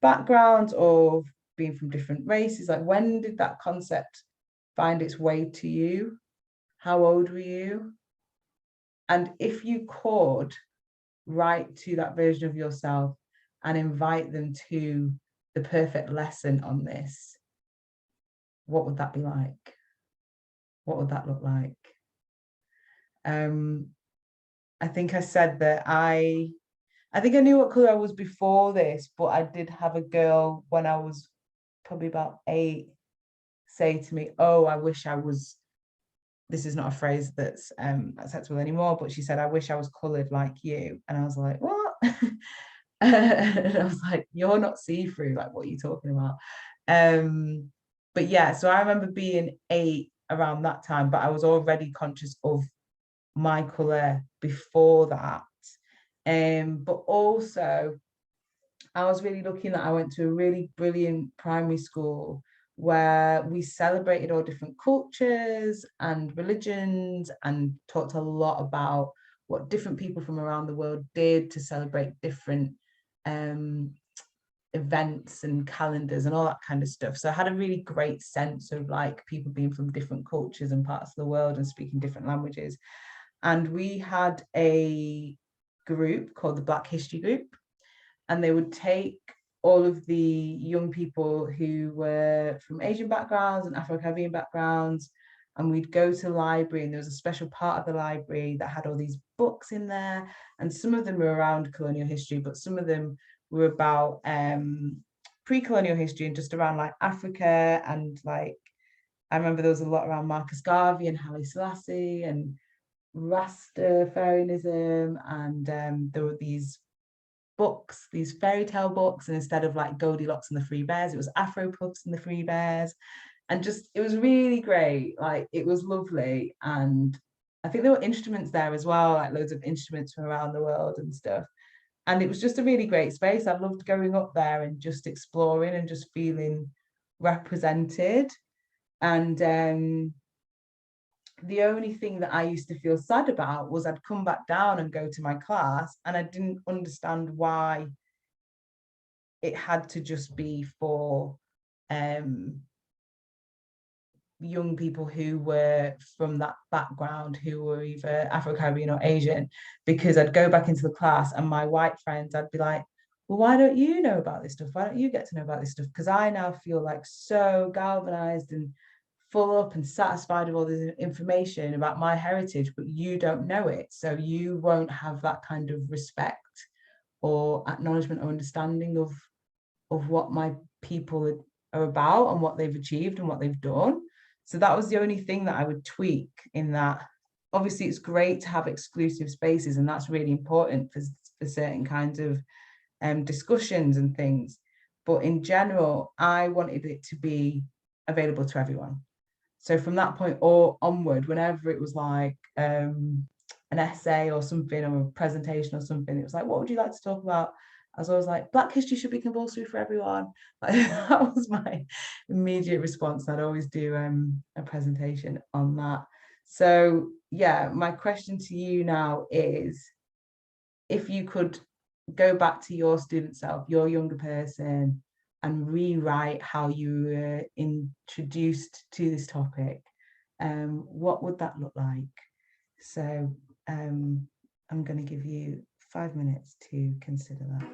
[SPEAKER 1] backgrounds or being from different races. Like, when did that concept find its way to you? How old were you? And if you could write to that version of yourself and invite them to the perfect lesson on this, what would that be like? What would that look like? I think I said that I think I knew what colour I was before this, but I did have a girl when I was probably about 8 say to me, oh, I wish I was, this is not a phrase that's acceptable anymore, but she said, I wish I was coloured like you. And I was like, what? And I was like, you're not see-through, like, what are you talking about? But yeah, so I remember being 8 around that time, but I was already conscious of my colour before that. But also I was really lucky that I went to a really brilliant primary school where we celebrated all different cultures and religions and talked a lot about what different people from around the world did to celebrate different events and calendars and all that kind of stuff. So I had a really great sense of like people being from different cultures and parts of the world and speaking different languages. And we had a group called the Black History Group, and they would take all of the young people who were from Asian backgrounds and Afro-Caribbean backgrounds, and we'd go to the library, and there was a special part of the library that had all these books in there, and some of them were around colonial history, but some of them were about pre-colonial history and just around like Africa, and like I remember there was a lot around Marcus Garvey and Haile Selassie and Rastafarianism, and there were these books, these fairy tale books, and instead of like Goldilocks and the Three Bears, it was Afro Puffs and the Three Bears, and just it was really great. Like, it was lovely, and I think there were instruments there as well, like loads of instruments from around the world and stuff. And it was just a really great space. I loved going up there and just exploring and just feeling represented. And the only thing that I used to feel sad about was I'd come back down and go to my class, and I didn't understand why it had to just be for young people who were from that background, who were either Afro-Caribbean or Asian, because I'd go back into the class and my white friends, I'd be like, well, why don't you know about this stuff? Why don't you get to know about this stuff? Because I now feel like so galvanized and full up and satisfied with all this information about my heritage, but you don't know it. So you won't have that kind of respect or acknowledgement or understanding of what my people are about and what they've achieved and what they've done. So that was the only thing that I would tweak in that. Obviously, it's great to have exclusive spaces, and that's really important for certain kinds of discussions and things. But in general, I wanted it to be available to everyone. So from that point or onward, whenever it was like an essay or something, or a presentation or something, it was like, what would you like to talk about? I was always like, Black history should be compulsory for everyone. Like, that was my immediate response. I'd always do a presentation on that. So yeah, my question to you now is, if you could go back to your student self, your younger person, and rewrite how you were introduced to this topic, what would that look like? So I'm going to give you 5 minutes to consider that.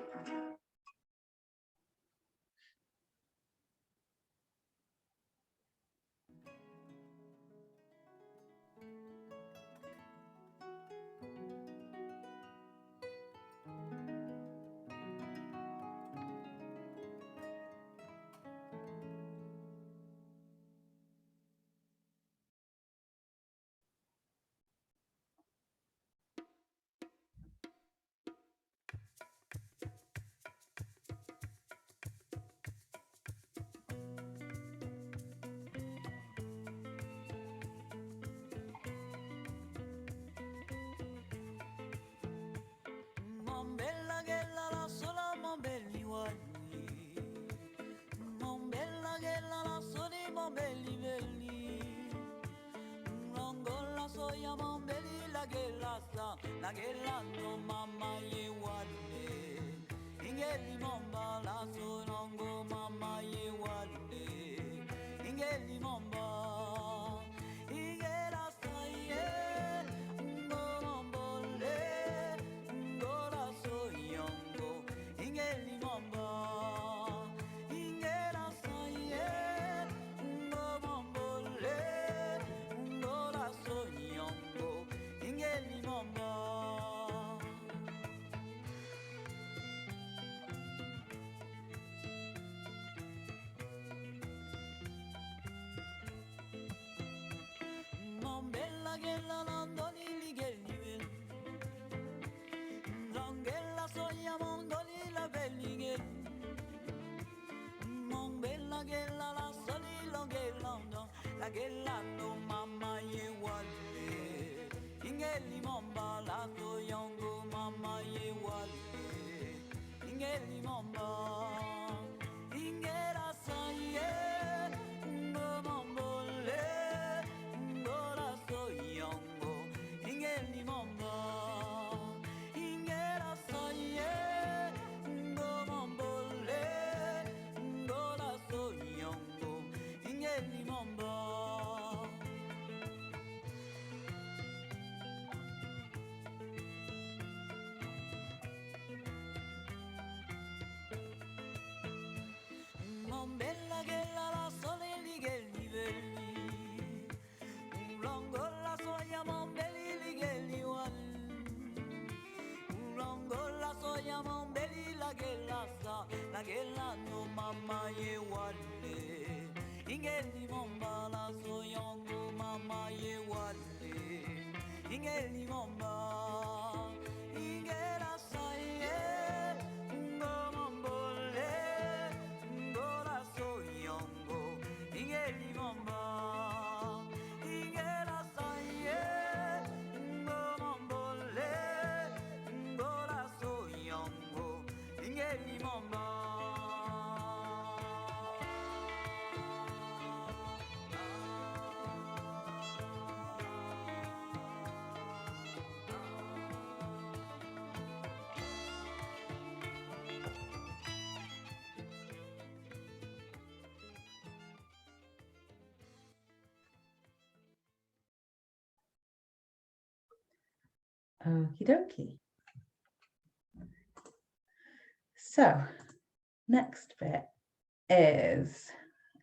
[SPEAKER 1] Okie dokie. So next bit is,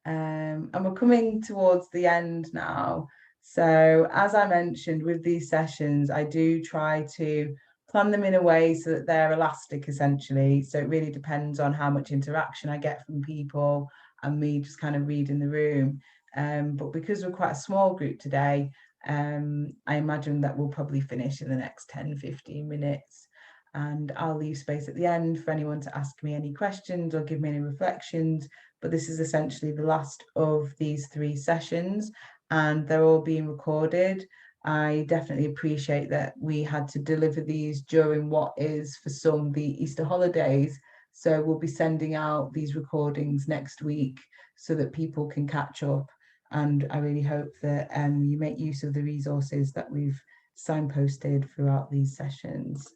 [SPEAKER 1] and we're coming towards the end now. So as I mentioned, with these sessions, I do try to plan them in a way so that they're elastic, essentially. So it really depends on how much interaction I get from people and me just kind of reading the room. But because we're quite a small group today, I imagine that we'll probably finish in the next 10-15 minutes. And I'll leave space at the end for anyone to ask me any questions or give me any reflections. But this is essentially the last of these 3 sessions, and they're all being recorded. I definitely appreciate that we had to deliver these during what is for some the Easter holidays. So we'll be sending out these recordings next week so that people can catch up. And I really hope that you make use of the resources that we've signposted throughout these sessions.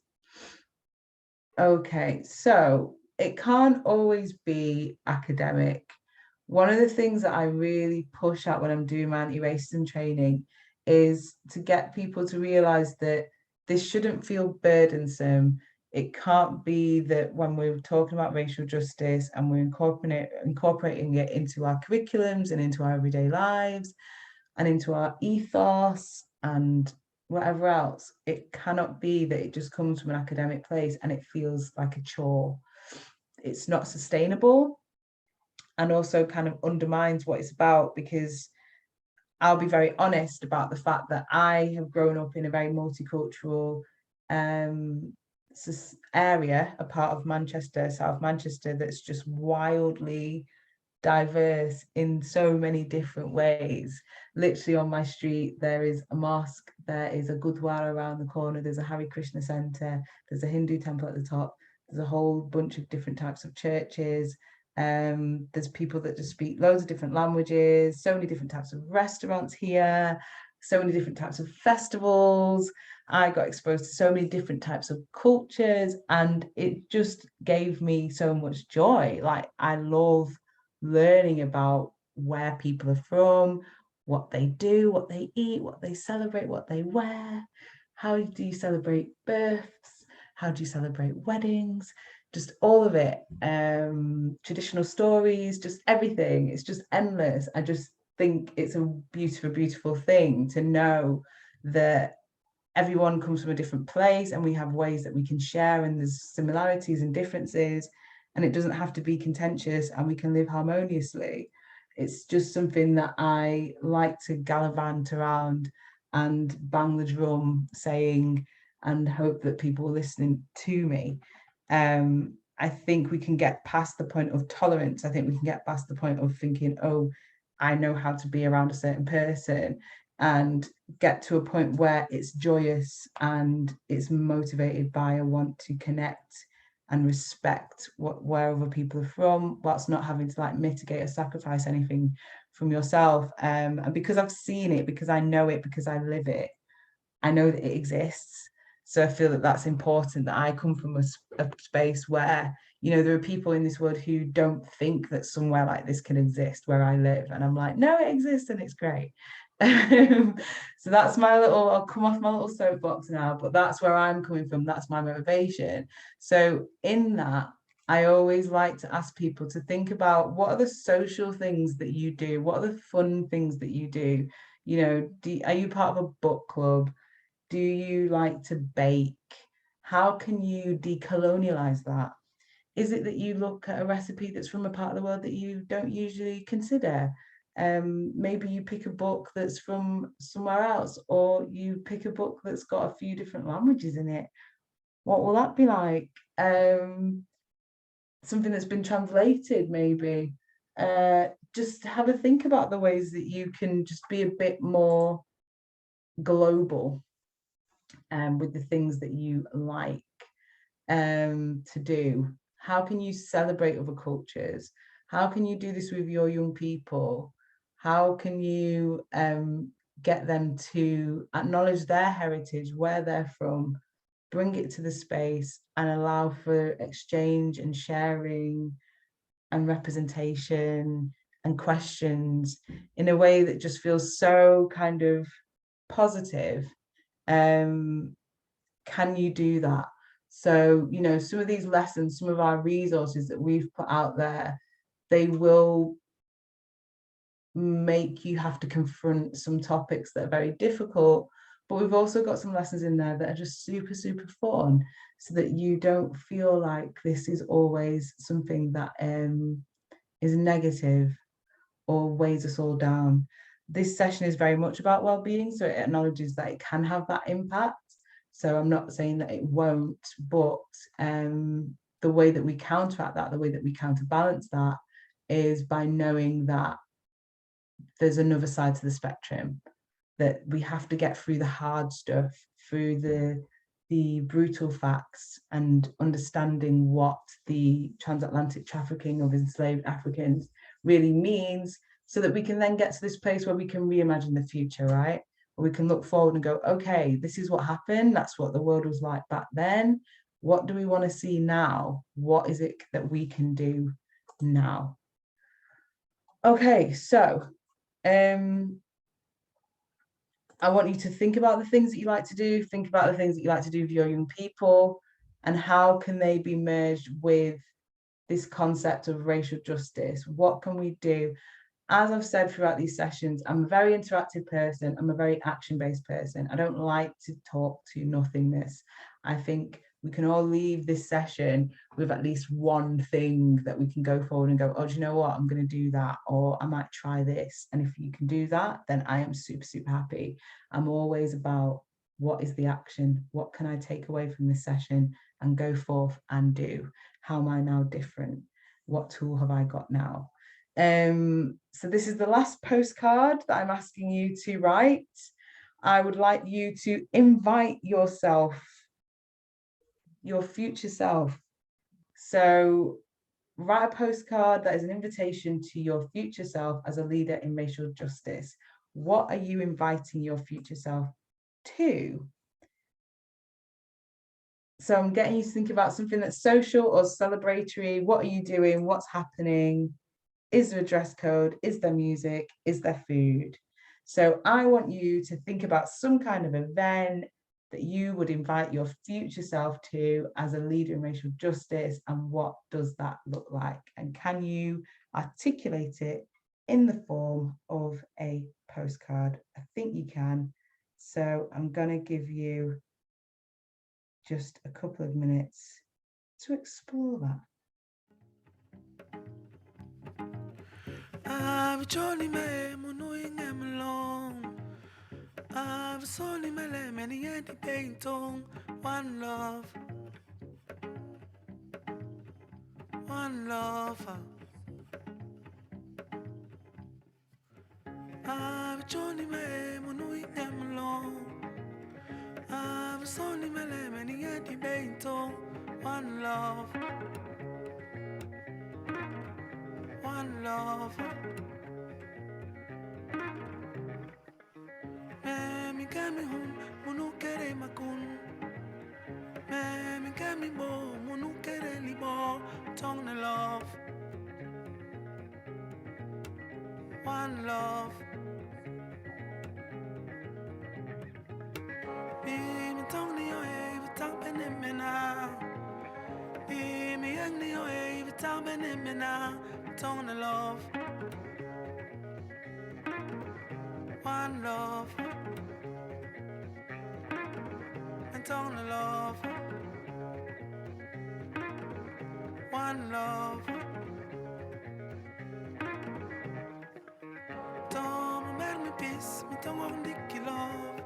[SPEAKER 1] Okay, so it can't always be academic. One of the things that I really push out when I'm doing my anti-racism training is to get people to realize that this shouldn't feel burdensome. It can't be that when we're talking about racial justice and we're incorporating it into our curriculums and into our everyday lives and into our ethos and whatever else, it cannot be that it just comes from an academic place and it feels like a chore. It's not sustainable, and also kind of undermines what it's about, because I'll be very honest about the fact that I have grown up in a very multicultural area, a part of Manchester, South Manchester, that's just wildly diverse in so many different ways. Literally on my street there is a mosque, there is a gurdwara around the corner, there's a Hare Krishna centre, there's a Hindu temple at the top, there's a whole bunch of different types of churches, there's people that just speak loads of different languages, so many different types of restaurants here, so many different types of festivals. I got exposed to so many different types of cultures, and it just gave me so much joy. Like, I love learning about where people are from, what they do, what they eat, what they celebrate, what they wear. How do you celebrate births? How do you celebrate weddings? Just all of it. Traditional stories, just everything. It's just endless. I just think it's a beautiful, beautiful thing to know that everyone comes from a different place and we have ways that we can share, and there's similarities and differences, and it doesn't have to be contentious, and we can live harmoniously. It's just something that I like to gallivant around and bang the drum saying, and hope that people are listening to me. I think we can get past the point of tolerance. I think we can get past the point of thinking, oh, I know how to be around a certain person, and get to a point where it's joyous and it's motivated by a want to connect and respect where other people are from, whilst not having to like mitigate or sacrifice anything from yourself. And because I've seen it, because I know it, because I live it, I know that it exists. So I feel that that's important, that I come from a space where, you know, there are people in this world who don't think that somewhere like this can exist where I live. And I'm like, no, it exists and it's great. So that's my little, I'll come off my little soapbox now, but that's where I'm coming from. That's my motivation. So in that, I always like to ask people to think about, what are the social things that you do? What are the fun things that you do? You know, are you part of a book club? Do you like to bake? How can you decolonialize that? Is it that you look at a recipe that's from a part of the world that you don't usually consider? Maybe you pick a book that's from somewhere else, or you pick a book that's got a few different languages in it. What will that be like? Something that's been translated, maybe. Just have a think about the ways that you can just be a bit more global with the things that you like to do. How can you celebrate other cultures? How can you do this with your young people? How can you get them to acknowledge their heritage, where they're from, bring it to the space and allow for exchange and sharing and representation and questions in a way that just feels so kind of positive, can you do that? So, you know, some of these lessons, some of our resources that we've put out there, they will make you have to confront some topics that are very difficult, but we've also got some lessons in there that are just super, super fun, so that you don't feel like this is always something that is negative or weighs us all down. This session is very much about well-being, so it acknowledges that it can have that impact. So I'm not saying that it won't, but the way that we counteract that, the way that we counterbalance that, is by knowing that there's another side to the spectrum, that we have to get through the hard stuff, through the brutal facts, and understanding what the transatlantic trafficking of enslaved Africans really means, so that we can then get to this place where we can reimagine the future, right? Where we can look forward and go, okay, this is what happened. That's what the world was like back then. What do we want to see now? What is it that we can do now? Okay, so I want you to think about the things that you like to do, think about the things that you like to do with your young people, and how can they be merged with this concept of racial justice? What can we do? As I've said throughout these sessions, I'm a very interactive person. I'm a very action-based person. I don't like to talk to nothingness. I think we can all leave this session with at least one thing that we can go forward and go, oh, do you know what? I'm going to do that, or I might try this. And if you can do that, then I am super, super happy. I'm always about, what is the action? What can I take away from this session and go forth and do? How am I now different? What tool have I got now? So this is the last postcard that I'm asking you to write. I would like you to invite yourself, your future self. So write a postcard that is an invitation to your future self as a leader in racial justice. What are you inviting your future self to? So I'm getting you to think about something that's social or celebratory. What are you doing? What's happening? Is there a dress code? Is there music? Is there food? So I want you to think about some kind of event that you would invite your future self to as a leader in racial justice, and what does that look like? And can you articulate it in the form of a postcard? I think you can. So I'm going to give you just a couple of minutes to explore that.
[SPEAKER 3] I've journey me munuing em long. I've sony me le many anti paintong. One love, one love. I've journey me munuing em long. I've sony me le many anti paintong. One love, one love. Me kami hun munu kere makun. Me kami bo munu kere libo. Tong the love, one love. Me tong ni oe vitang penemena. Me yang ni oe vitang penemena. Tong the love, one love. And tong the love, one love. Tom make me peace, me tong on dicky love.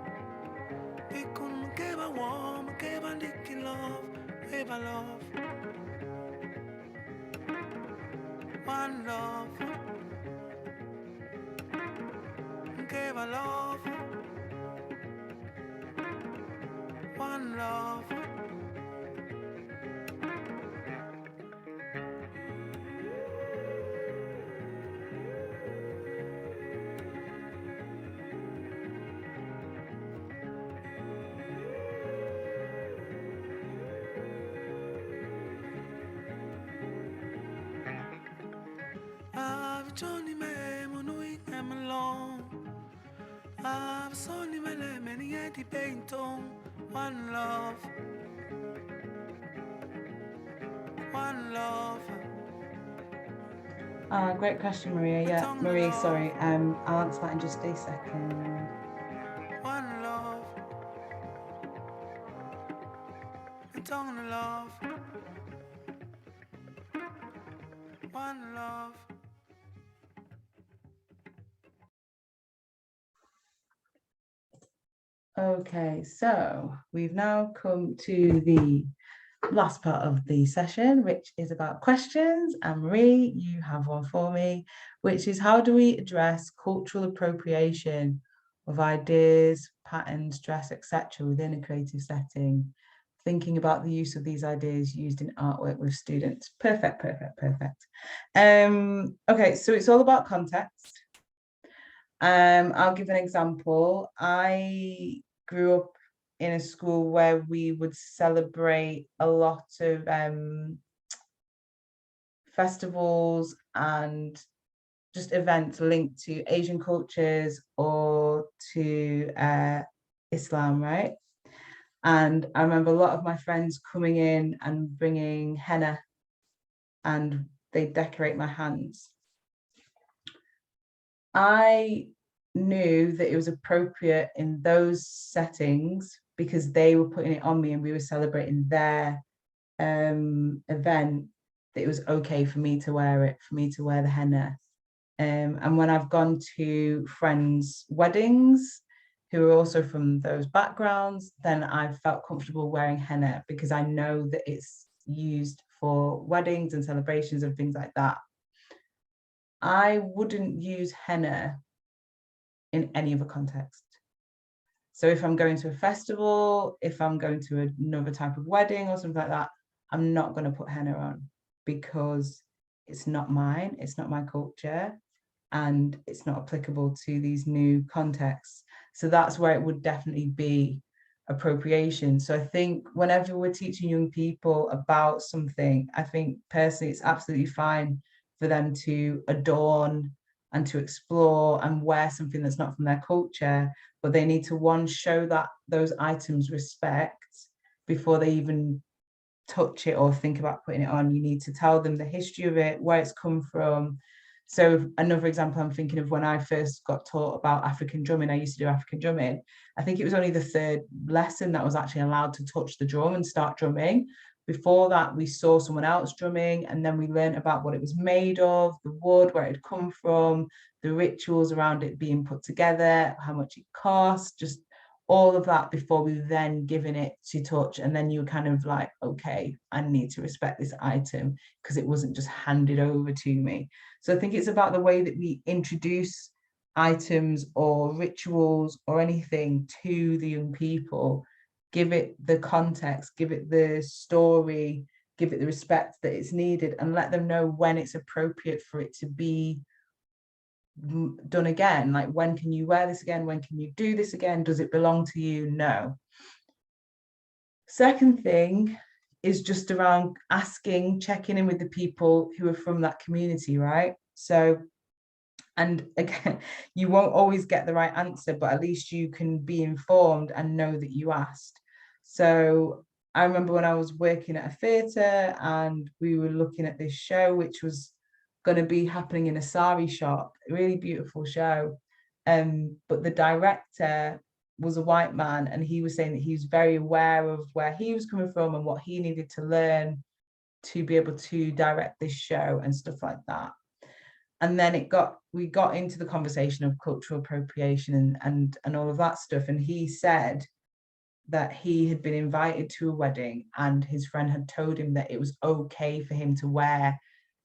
[SPEAKER 3] Pikun keba warm, keba dicky love, keba love. One love, keba love. One love. I've journey me munuing em long. I've sony me le many anti paintong. one love, one love.
[SPEAKER 1] Great question, Maria. Yeah, Marie, sorry. I'll answer that in just a second.
[SPEAKER 3] One love, tongue to love, one love.
[SPEAKER 1] Okay, so we've now come to the last part of the session, which is about questions. And Marie, you have one for me, which is how do we address cultural appropriation of ideas, patterns, dress, etc. within a creative setting? Thinking about the use of these ideas used in artwork with students. Perfect, perfect, perfect. Okay, so it's all about context. I'll give an example. I grew up in a school where we would celebrate a lot of festivals and just events linked to Asian cultures or to Islam, right? And I remember a lot of my friends coming in and bringing henna, and they decorate my hands. I knew that it was appropriate in those settings because they were putting it on me and we were celebrating their event, that it was okay for me to wear it, for me to wear the henna. And when I've gone to friends' weddings who are also from those backgrounds, then I've felt comfortable wearing henna because I know that it's used for weddings and celebrations and things like that. I wouldn't use henna in any other context. So if I'm going to a festival, if I'm going to another type of wedding or something like that, I'm not going to put henna on because it's not mine, it's not my culture, and it's not applicable to these new contexts. So that's where it would definitely be appropriation. So I think whenever we're teaching young people about something, I think personally it's absolutely fine for them to adorn and to explore and wear something that's not from their culture, but they need to, one, show that those items respect before they even touch it or think about putting it on. You need to tell them the history of it, where it's come from. So another example I'm thinking of, when I first got taught about African drumming, I used to do African drumming. I think it was only the third lesson that I was actually allowed to touch the drum and start drumming. Before that, we saw someone else drumming, and then we learned about what it was made of, the wood, where it had come from, the rituals around it being put together, how much it cost, just all of that before we then giving it to touch. And then you were kind of like, okay, I need to respect this item because it wasn't just handed over to me. So I think it's about the way that we introduce items or rituals or anything to the young people, give it the context, give it the story, give it the respect that it's needed, and let them know when it's appropriate for it to be done again. Like, when can you wear this again? When can you do this again? Does it belong to you? No. Second thing is just around asking, checking in with the people who are from that community, right? So, and again, you won't always get the right answer, but at least you can be informed and know that you asked. So I remember when I was working at a theatre and we were looking at this show, which was going to be happening in a sari shop, a really beautiful show. But the director was a white man, and he was saying that he was very aware of where he was coming from and what he needed to learn to be able to direct this show and stuff like that. And then we got into the conversation of cultural appropriation and all of that stuff. And he said that he had been invited to a wedding and his friend had told him that it was okay for him to wear,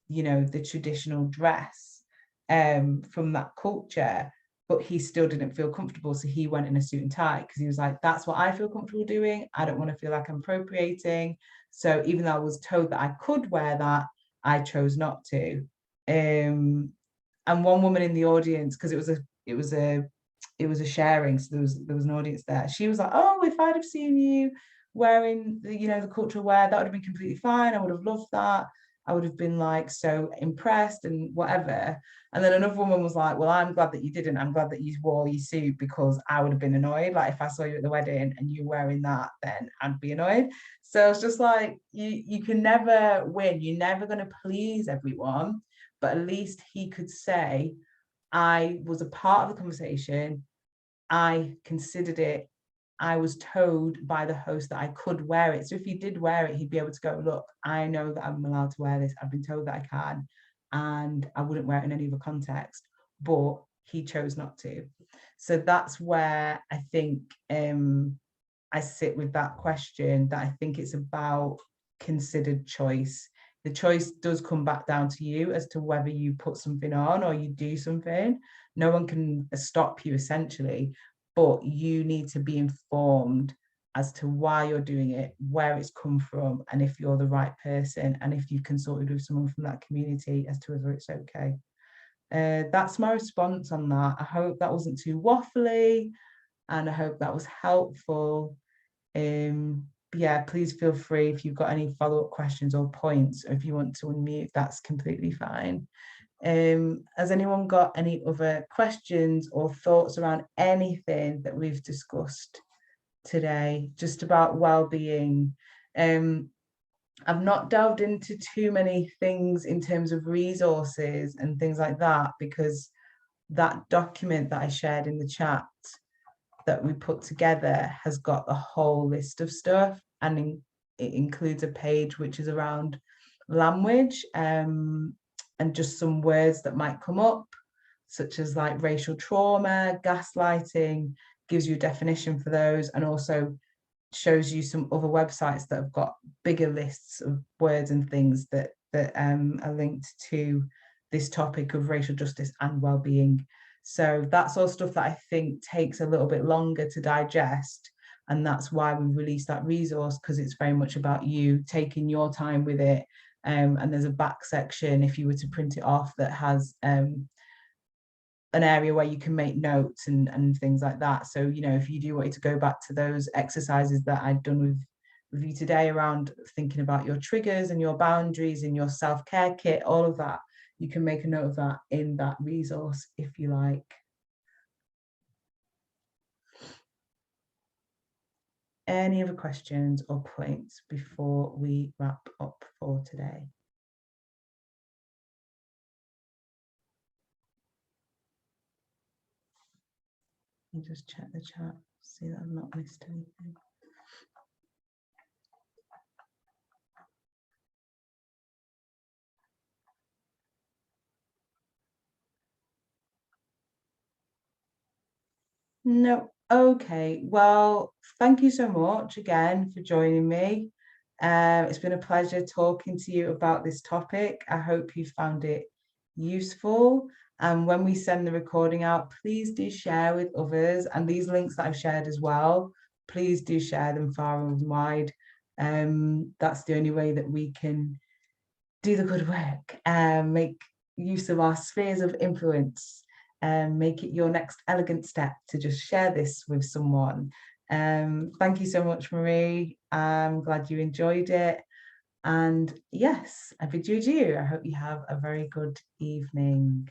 [SPEAKER 1] you know, the traditional dress from that culture, but he still didn't feel comfortable. So he went in a suit and tie because he was like, that's what I feel comfortable doing. I don't want to feel like I'm appropriating. So even though I was told that I could wear that, I chose not to. And one woman in the audience, because it was a sharing, so there was an audience there. She was like, oh, if I'd have seen you wearing the, you know, the cultural wear, that would have been completely fine. I would have loved that. I would have been like so impressed and whatever. And then another woman was like, well, I'm glad that you didn't. I'm glad that you wore your suit, because I would have been annoyed. Like if I saw you at the wedding and you wearing that, then I'd be annoyed. So it's just like, you can never win. You're never going to please everyone. But at least he could say, I was a part of the conversation. I considered it. I was told by the host that I could wear it. So if he did wear it, he'd be able to go, look, I know that I'm allowed to wear this. I've been told that I can, and I wouldn't wear it in any other context, but he chose not to. So that's where I think I sit with that question, that I think it's about considered choice. The choice does come back down to you as to whether you put something on or you do something. No one can stop you, essentially, but you need to be informed as to why you're doing it, where it's come from, and if you're the right person, and if you've consulted with someone from that community as to whether it's okay. That's my response on that. I hope that wasn't too waffly, and I hope that was helpful. Yeah, please feel free if you've got any follow-up questions or points, or if you want to unmute, that's completely fine. Has anyone got any other questions or thoughts around anything that we've discussed today, just about well-being? I've not delved into too many things in terms of resources and things like that, because that document that I shared in the chat that we put together has got the whole list of stuff, and it includes a page which is around language, and just some words that might come up, such as like racial trauma, gaslighting, gives you a definition for those, and also shows you some other websites that have got bigger lists of words and things that are linked to this topic of racial justice and well-being. So that's all stuff that I think takes a little bit longer to digest, and that's why we released that resource, because it's very much about you taking your time with it. And there's a back section, if you were to print it off, that has an area where you can make notes and things like that. So, you know, if you do want to go back to those exercises that I've done with you today around thinking about your triggers and your boundaries and your self-care kit, all of that, you can make a note of that in that resource if you like. Any other questions or points before we wrap up for today? Let me just check the chat, see that I've not missed anything. No. Okay, well, thank you so much again for joining me. It's been a pleasure talking to you about this topic. I hope you found it useful. And when we send the recording out, please do share with others. And these links that I've shared as well, please do share them far and wide. That's the only way that we can do the good work and make use of our spheres of influence, and make it your next elegant step to just share this with someone. Thank you so much, Marie. I'm glad you enjoyed it. And yes, I bid you adieu. I hope you have a very good evening.